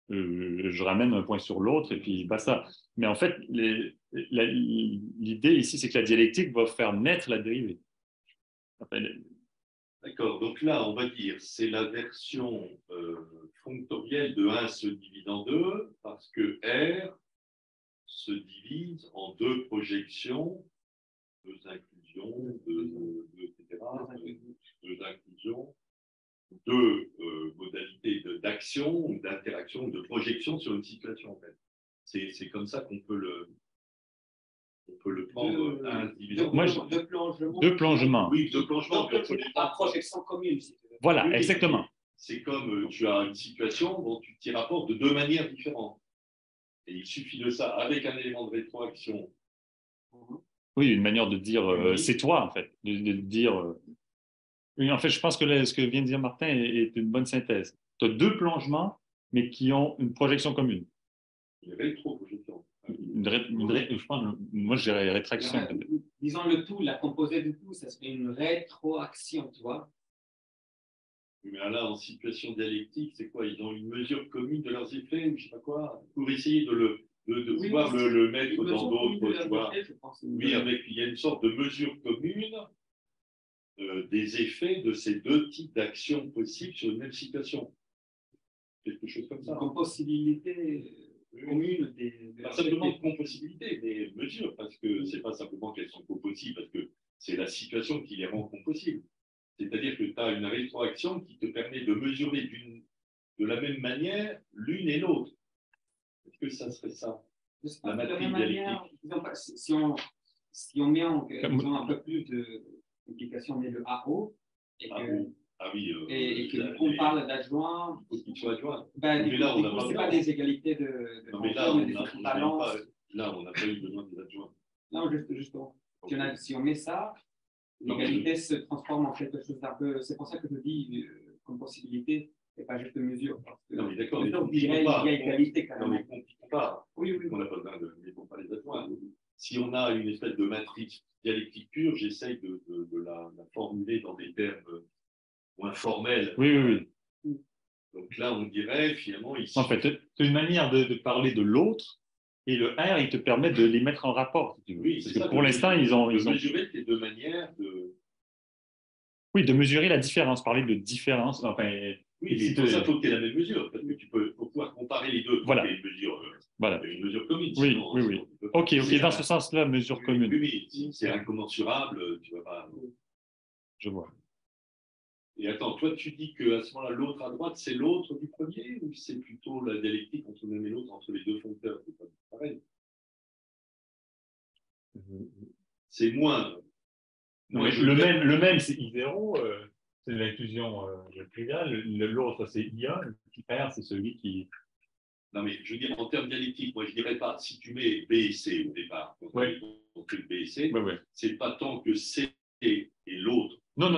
je ramène un point sur l'autre et puis basta. Mais en fait, l'idée ici, c'est que la dialectique va faire naître la dérivée. D'accord. Donc là, on va dire, c'est la version fonctorielle de 1 se divise en 2 parce que R se divise en deux projections, deux inclusions, etc. Deux inclusions, deux modalités d'action ou d'interaction ou de projection sur une situation. En fait. C'est comme ça qu'on peut le prendre individuellement. Deux plongements. Oui, deux plongements. La projection commune. Voilà, exactement. C'est comme tu as une situation dont tu t'y rapportes de deux manières différentes. Et il suffit de ça avec un élément de rétroaction. Oui, une manière de dire c'est toi, en fait. De dire. Oui, en fait, je pense que ce que vient de dire Martin est une bonne synthèse. Tu as deux plongements, mais qui ont une projection commune. Une rétroprojection. Je pense, moi, je dirais rétraction. Disons le tout, la composée du tout, ça serait une rétroaction, tu vois. Mais là, en situation dialectique, c'est quoi? Ils ont une mesure commune de leurs effets, ou je sais pas quoi, pour essayer de Oui, pouvoir oui, le mettre Une dans mesure commune de d'autres, leurs tu vois. effets, je pense. Oui, il y a une sorte de mesure commune des effets de ces deux types d'actions possibles sur une même situation. Quelque chose comme ça. Comme possibilité commune Pas simplement de compossibilité, mais mesure, parce que c'est pas simplement qu'elles sont compossibles, parce que c'est la situation qui les rend compossibles. C'est-à-dire que tu as une rétroaction qui te permet de mesurer de la même manière l'une et l'autre. Est-ce que ça serait ça? La matrice dialectique. Si on met disons, un peu plus de complications, on met le AO, et que du coup, on parle d'adjoint. Il faut qu'il soit adjoint. Ben, du là, coup, ce n'est pas des égalités de non, mais là, on des équivalences. Là, on n'a pas eu besoin des adjoints. Non, justement. Si on met ça, l'égalité se transforme en quelque chose d'un peu. C'est pour ça que je dis comme possibilité, et pas juste mesure. Parce que non, mais d'accord, il y a égalité quand même. Non, mais compliquons pas. Oui. On n'a pas besoin de mettons pas les adjoints. Si on a une espèce de matrice dialectique pure, j'essaye de la formuler dans des termes moins formels. Oui. Donc là, on dirait finalement ici. En fait, tu as une manière de parler de l'autre, et le R, il te permet de les mettre en rapport. Oui, parce que pour l'instant, ils ont mesurer ces deux manières de. Oui, de mesurer la différence, parler de différence. Enfin, oui, mais pour ça, il faut que tu aies la même mesure, parce que tu peux pouvoir comparer les deux. Voilà. Une mesure commune. Oui, sinon, oui. Ok, dans ce sens-là, mesure commune. Oui, si c'est incommensurable, tu ne vas pas. Je vois. Et attends, toi, tu dis qu'à ce moment-là, l'autre à droite, c'est l'autre du premier, ou c'est plutôt la dialectique entre l'un et l'autre, entre les deux foncteurs? C'est pas pareil. C'est moins. Non, mais le même, c'est I0, c'est l'inclusion triviale. L'autre, c'est I1. R, c'est celui qui. Non, mais je veux dire, en termes dialectiques, moi, je ne dirais pas, si tu mets B et C au départ, contre B et C, c'est pas tant que C et l'autre. Non,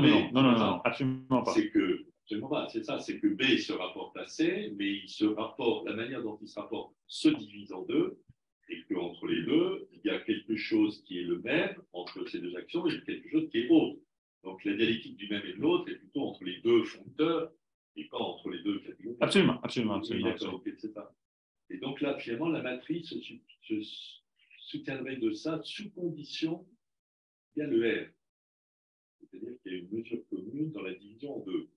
absolument pas. Absolument pas, c'est ça, c'est que B se rapporte à C, mais il se rapporte, la manière dont il se rapporte se divise en deux, et qu'entre les deux, il y a quelque chose qui est le même entre ces deux actions et quelque chose qui est autre. Donc la dialectique du même et de l'autre est plutôt entre les deux foncteurs et pas entre les deux catégories. Absolument. Oui, d'accord, ok, c'est ça. Et donc là, finalement, la matrice se soutiendrait de ça sous condition qu'il y a le R. C'est-à-dire qu'il y a une mesure commune dans la division en deux.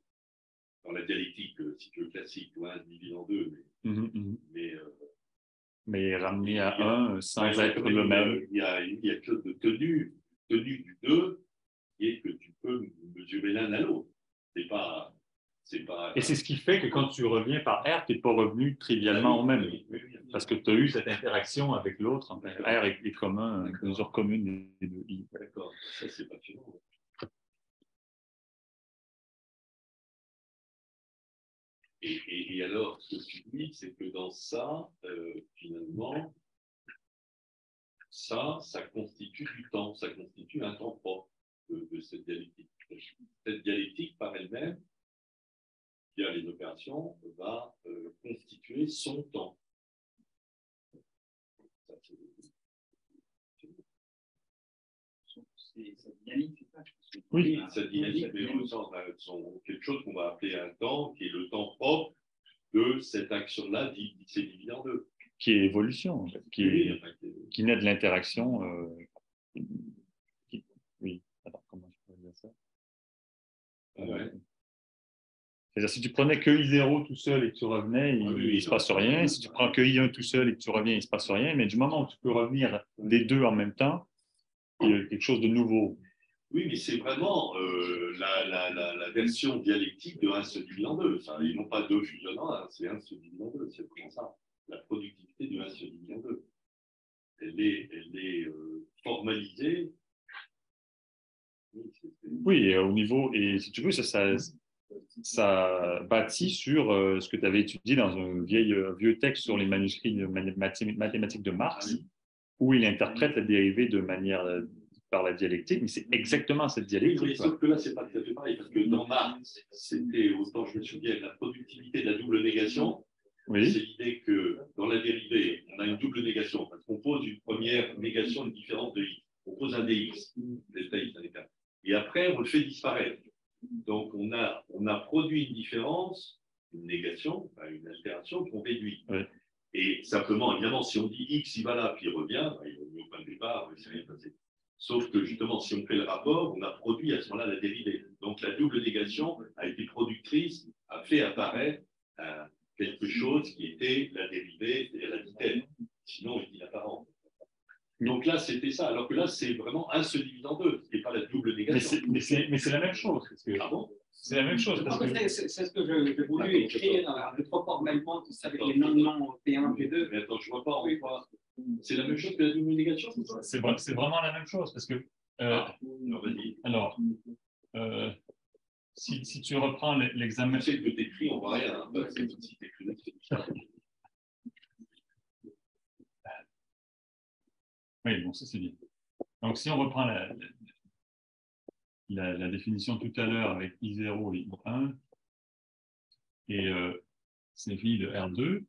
Dans la dialectique, si tu veux, classique, un se divise en deux, mais ramené à 1 sans être le même. Il y a quelque chose de tenue du 2 qui est que tu peux mesurer l'un à l'autre. C'est pas. Et c'est ce qui fait que quand tu reviens par R, tu n'es pas revenu trivialement au même. Parce que tu as eu cette interaction avec l'autre. R est commun, une mesure commune des deux I. D'accord, ça c'est passionnant. Et alors, ce que tu dis, c'est que dans ça, finalement, ça constitue du temps, ça constitue un temps propre de cette dialectique. Cette dialectique, par elle-même, via les opérations, va constituer son temps. Ça dynamique, c'est ça? Oui, ça dynamique, mais au sens quelque chose qu'on va appeler un temps, qui est le temps propre de cette action-là, c'est divisé en deux. Qui est évolution, en fait, qui naît de l'interaction. Oui, alors comment je pourrais dire ça? C'est-à-dire, si tu prenais que I0 tout seul et que tu revenais, il ne se passe rien. Si tu prends que I1 tout seul et que tu reviens, il ne se passe rien. Mais du moment où tu peux revenir des deux en même temps, il y a quelque chose de nouveau. Oui, mais c'est vraiment la version dialectique de 1 se divise en 2. Ils n'ont pas 2 fusionnant, c'est 1 se divise en 2. C'est comment ça? La productivité de 1 se divise en 2. Elle est formalisée. Oui, au niveau, et si tu veux, ça bâtit sur ce que tu avais étudié dans un vieux texte sur les manuscrits mathématiques de Marx, où il interprète la dérivée de manière par la dialectique, mais c'est exactement cette dialectique. Oui, sauf que là, c'est pas tout à fait pareil, parce que dans Marx, c'était, autant je me souviens, la productivité de la double négation, Oui. C'est l'idée que dans la dérivée, on a une double négation, parce qu'on pose une première négation, une différence de x. On pose un dx, delta x, un écart. Et après, on le fait disparaître. Donc, on a produit une différence, une négation, une altération qu'on réduit. Oui. Et simplement, évidemment, si on dit x, il va là, puis il revient, il revient au point de départ, il ne s'est rien passé. Sauf que justement, si on fait le rapport, on a produit à ce moment-là la dérivée. Donc, la double négation a été productrice, a fait apparaître quelque chose qui était la dérivée, c'est-à-dire la vitesse. Sinon, il est inapparent. Donc là, c'était ça. Alors que là, c'est vraiment 1 se divise en 2. Ce n'est pas la double négation. Mais c'est la même chose. Parce que, Ah bon? c'est la même chose. Parce que, C'est ce que j'ai voulu écrire trop formellement, tout ça, avec les noms P1, P2. Mais attends, je ne vois pas. C'est la même chose que la double négation, c'est ça? c'est vraiment la même chose. Parce que, Alors, vas-y. alors, si tu reprends l'examen. Tu sais que t'écris, on ne voit rien. Hein, parce que si t'écris là, c'est ça. Oui, bon, ça c'est bien. Donc, si on reprend la définition tout à l'heure avec I0 et I1, et c'est fini de R2,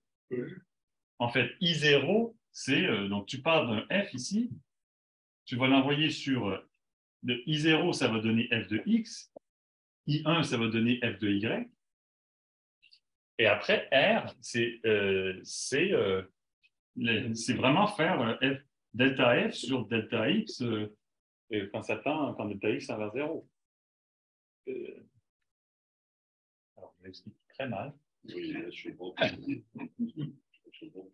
en fait, I0, c'est, donc tu pars d'un F ici, tu vas l'envoyer sur, le I0, ça va donner F de X, I1, ça va donner F de Y, et après, R, c'est vraiment faire F, delta F sur delta X quand delta X tend vers 0. Alors, je l'explique très mal. Oui, là, je suis bon. Je suis bon.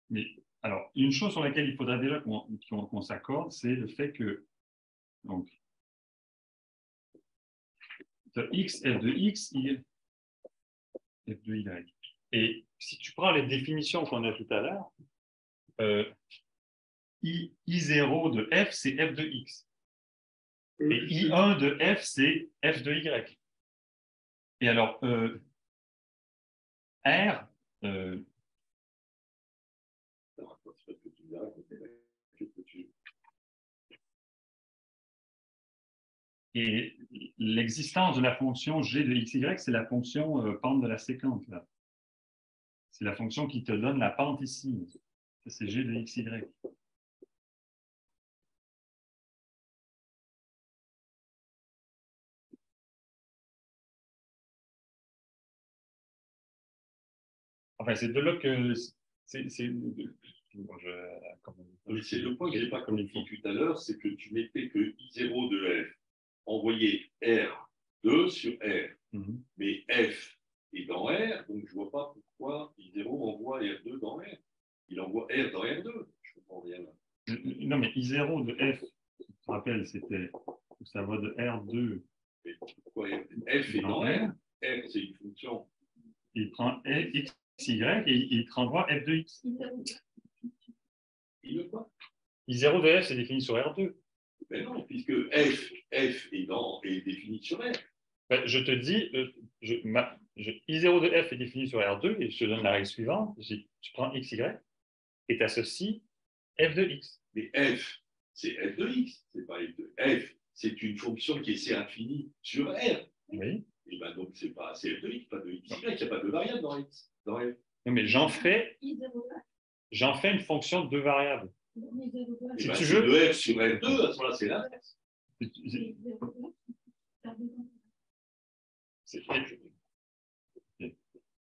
Mais alors, une chose sur laquelle il faudra déjà qu'on s'accorde, c'est le fait que donc de x, f de x, f de y. Et si tu prends les définitions qu'on a tout à l'heure, I0 de f, c'est f de x. Et I1 de f, c'est f de y. Et alors, R, et l'existence de la fonction g de xy, c'est la fonction pente de la séquence. Là. C'est la fonction qui te donne la pente ici. C'est g de xy. Enfin, c'est de là que... C'est le point que je n'ai pas compris tout à l'heure, c'est que tu mettais que I0 de F envoyait R2 sur R. Mais F est dans R, donc je ne vois pas pourquoi I0 envoie R2 dans R. Il envoie R dans R2. Je ne comprends rien là. Non, mais I0 de F, tu te rappelles, c'était... Ça va de R2. Mais pourquoi F est dans R? R, c'est une fonction. Il prend x, y et il te renvoie f de x. Il veut quoi? I0 de f, c'est défini sur R2. Mais non, puisque F est défini sur R. Ben, je te dis, I0 de f est défini sur R2 et je te donne la règle suivante. Tu prends x, y et tu associes f de x. Mais f, c'est f de x, c'est pas f de f. C'est une fonction qui est C infini sur R. Oui. Et ben donc, c'est f de x, pas de x, y. Il n'y a pas de variable dans x. Dans f. Non, mais j'en fais une fonction de deux variables. Si tu veux. De f sur r2, à ce moment-là, c'est l'inverse.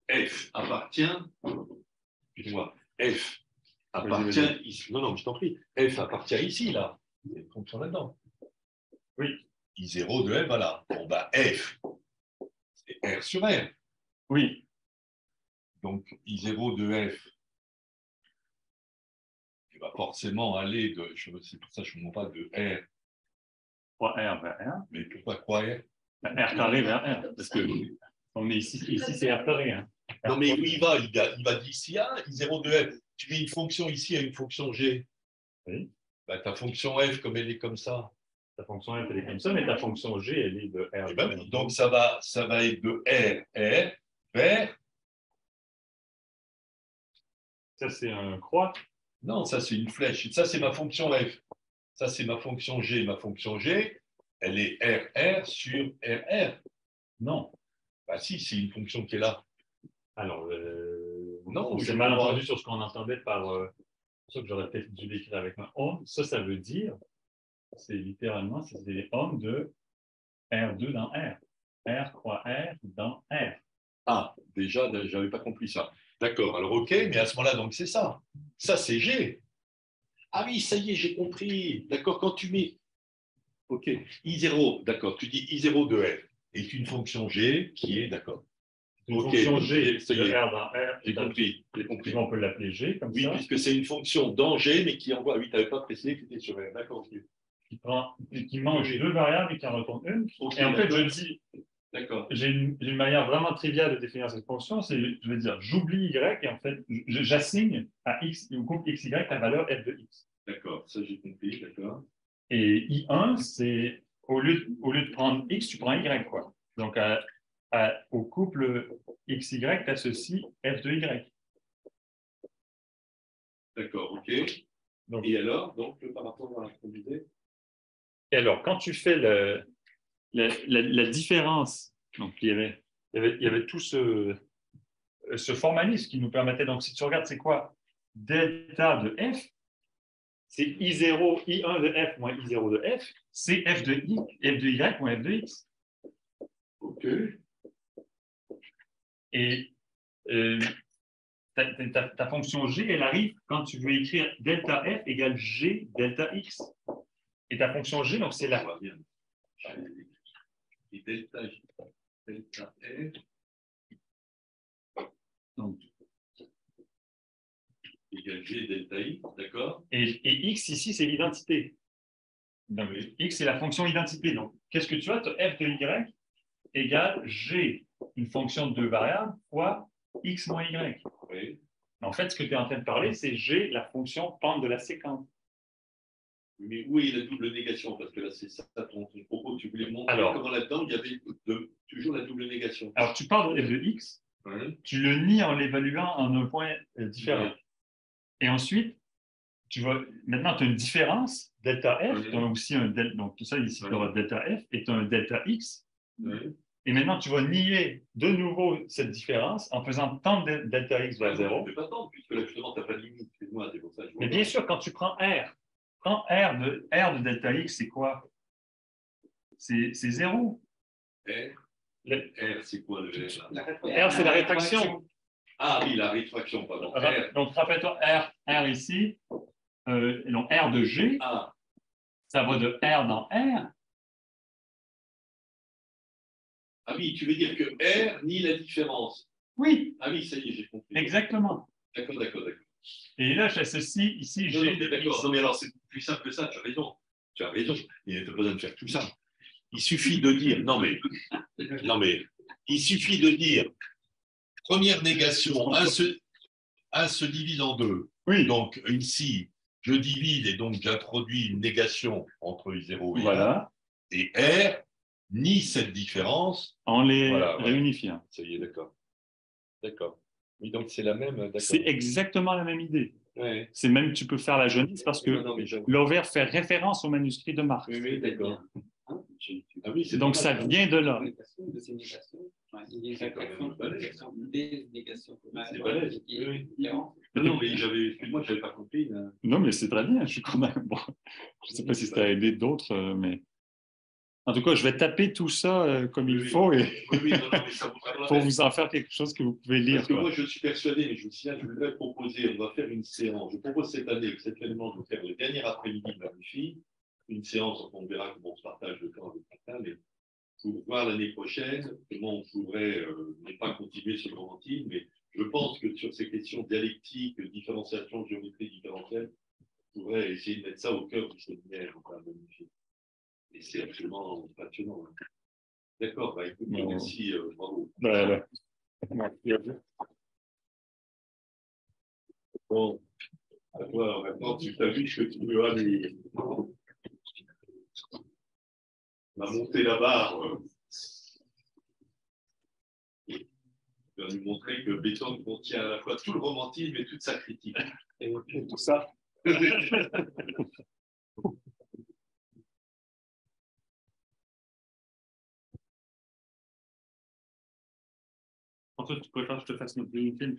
F appartient. Excuse-moi. F appartient ici. Non, je t'en prie. F appartient ici, là. Il y a une fonction là-dedans. Oui. I0 de F, voilà. Bon, bah, F, c'est R sur R. Oui. Donc, I0 de F, il va forcément aller de. C'est pour ça que je ne comprends pas de R. R vers R. Mais pourquoi croire R carré vers R. Parce que on est ici c'est R carré. Hein. Non, mais où il va? Il va d'ici à I0 de F. Tu mets une fonction ici à une fonction G. Oui. Bah, ta fonction F, comme elle est comme ça. Ta fonction F, elle est comme ça, mais ta fonction G, elle est de R. Eh ben, donc, ça va être de R vers. Ça, c'est un croix. Non, ça, c'est une flèche. Ça, c'est ma fonction F. Ça, c'est ma fonction G. Ma fonction G, elle est RR sur RR. Non. Bah si, c'est une fonction qui est là. Alors, Non, c'est je mal crois. entendu sur ce qu'on entendait par. C'est ça que j'aurais peut-être dû l'écrire avec un ohm. Ça veut dire, c'est littéralement, c'est des ohms de R2 dans R. R croix R dans R. Ah, déjà, je n'avais pas compris ça. D'accord, alors ok, mais à ce moment-là, donc c'est ça. Ça, c'est G. Ah oui, ça y est, j'ai compris. D'accord, quand tu mets. Ok, I0, d'accord, tu dis I0 de R est une fonction G qui est, d'accord. Une Ok, fonction G ça y de est, R dans R. j'ai compris, j'ai compris. On peut l'appeler G comme Oui, ça. puisque c'est une fonction dans G, mais qui envoie. Oui, tu n'avais pas précisé que c'était sur R. D'accord, ok. Qui mange Oui. deux variables et qui en retourne une. Ok, Et en fait, je d'accord. dis, D'accord. j'ai une manière vraiment triviale de définir cette fonction, c'est, je vais dire, j'oublie Y et en fait, j'assigne à X, au couple XY la valeur f de X. D'accord, ça j'ai compris, d'accord. Et I1, c'est, au lieu de prendre X, tu prends Y, quoi. Donc, au couple XY, tu associes f de Y. D'accord, ok. Donc, Et alors, donc, par rapport à ce qu'on disait. et alors, quand tu fais la différence, donc il y avait tout ce formalisme qui nous permettait, donc si tu regardes, c'est quoi? Delta de f, c'est I0, I1 de f moins I0 de f, c'est f de i, f de y moins f de x. Ok. Et ta fonction g, elle arrive quand tu veux écrire delta f égale g delta x. Et ta fonction g, donc c'est la. Et delta F Donc, égale G delta I, d'accord. et x ici, c'est l'identité. Donc, x, c'est la fonction identité. Donc, qu'est-ce que tu as? F de y égale g, une fonction de deux variables, fois x moins y. Oui. En fait, ce que tu es en train de parler, c'est g, la fonction pente de la séquence. Mais où est la double négation? Parce que là, c'est ça ton propos. Tu voulais montrer comment là-dedans, il y avait toujours la double négation. Alors, tu parles de f de x, tu le nies en l'évaluant en un point différent. Ouais. Et ensuite, maintenant, tu as une différence, delta f, tu as aussi un delta, donc tout ça ici, tu auras delta f, et tu as un delta x. Et maintenant, tu vas nier de nouveau cette différence en faisant tendre delta x vers 0. Je ne vais pas tendre, puisque là, justement, tu n'as pas de limite. Excuse-moi, c'est pour ça. Mais bien sûr, quand tu prends R de delta x, c'est quoi? C'est 0. R, c'est quoi le R? R, c'est la rétraction. Ah oui, la rétraction, pardon. R. Donc, rappelle-toi, R ici, donc R de G, ça va de R dans R. Ah oui, tu veux dire que R nie la différence. Oui. Ah oui, ça y est, j'ai compris. Exactement. D'accord. Et là, j'associe ici G de d'accord. X. Non, mais alors, c'est plus simple que ça, tu as raison. Tu as raison. Il n'y a pas besoin de faire tout ça. Il suffit de dire, non mais, il suffit de dire, première négation, 1 se divise en deux. Oui. Donc ici, je divise et donc j'introduis une négation entre I0 et voilà. 1. Et R nie cette différence. En les réunifiant. Ça y est, d'accord. D'accord. Oui, donc c'est la même. C'est exactement la même idée. Ouais. C'est même, tu peux faire la jaunisse parce que l'ovaire fait référence au manuscrit de Marx. Oui, d'accord. Ah oui, donc ça vient de là. C'est balèze. Non, mais excuse-moi, je n'avais pas compris. Non, mais c'est très bien. Je suis quand même. Bon, je ne sais pas si ça a aidé d'autres, mais. En tout cas, je vais taper tout ça comme il faut et pour vous en faire quelque chose que vous pouvez lire. Parce que moi, je suis persuadé, mais je vous signale, je voudrais proposer, on va faire une séance. Je propose cette année, exceptionnellement, de faire le dernier après-midi de Magnifique, une séance, on verra comment on se partage le temps avec Martin, mais pour voir l'année prochaine comment on pourrait, ne pas continuer sur le romantisme, mais je pense que sur ces questions dialectiques, différenciation, géométrie différentielle, on pourrait essayer de mettre ça au cœur du séminaire, enfin, Magnifique. Et c'est absolument passionnant. D'accord, bah écoute, merci, bravo. Bon, à toi, maintenant, tu as vu ce que tu veux aller. On a monté la barre. Tu vas nous montrer que Beethoven contient à la fois tout le romantisme et toute sa critique. Et tout ça. François, tu préfères que je te fasse notre LinkedIn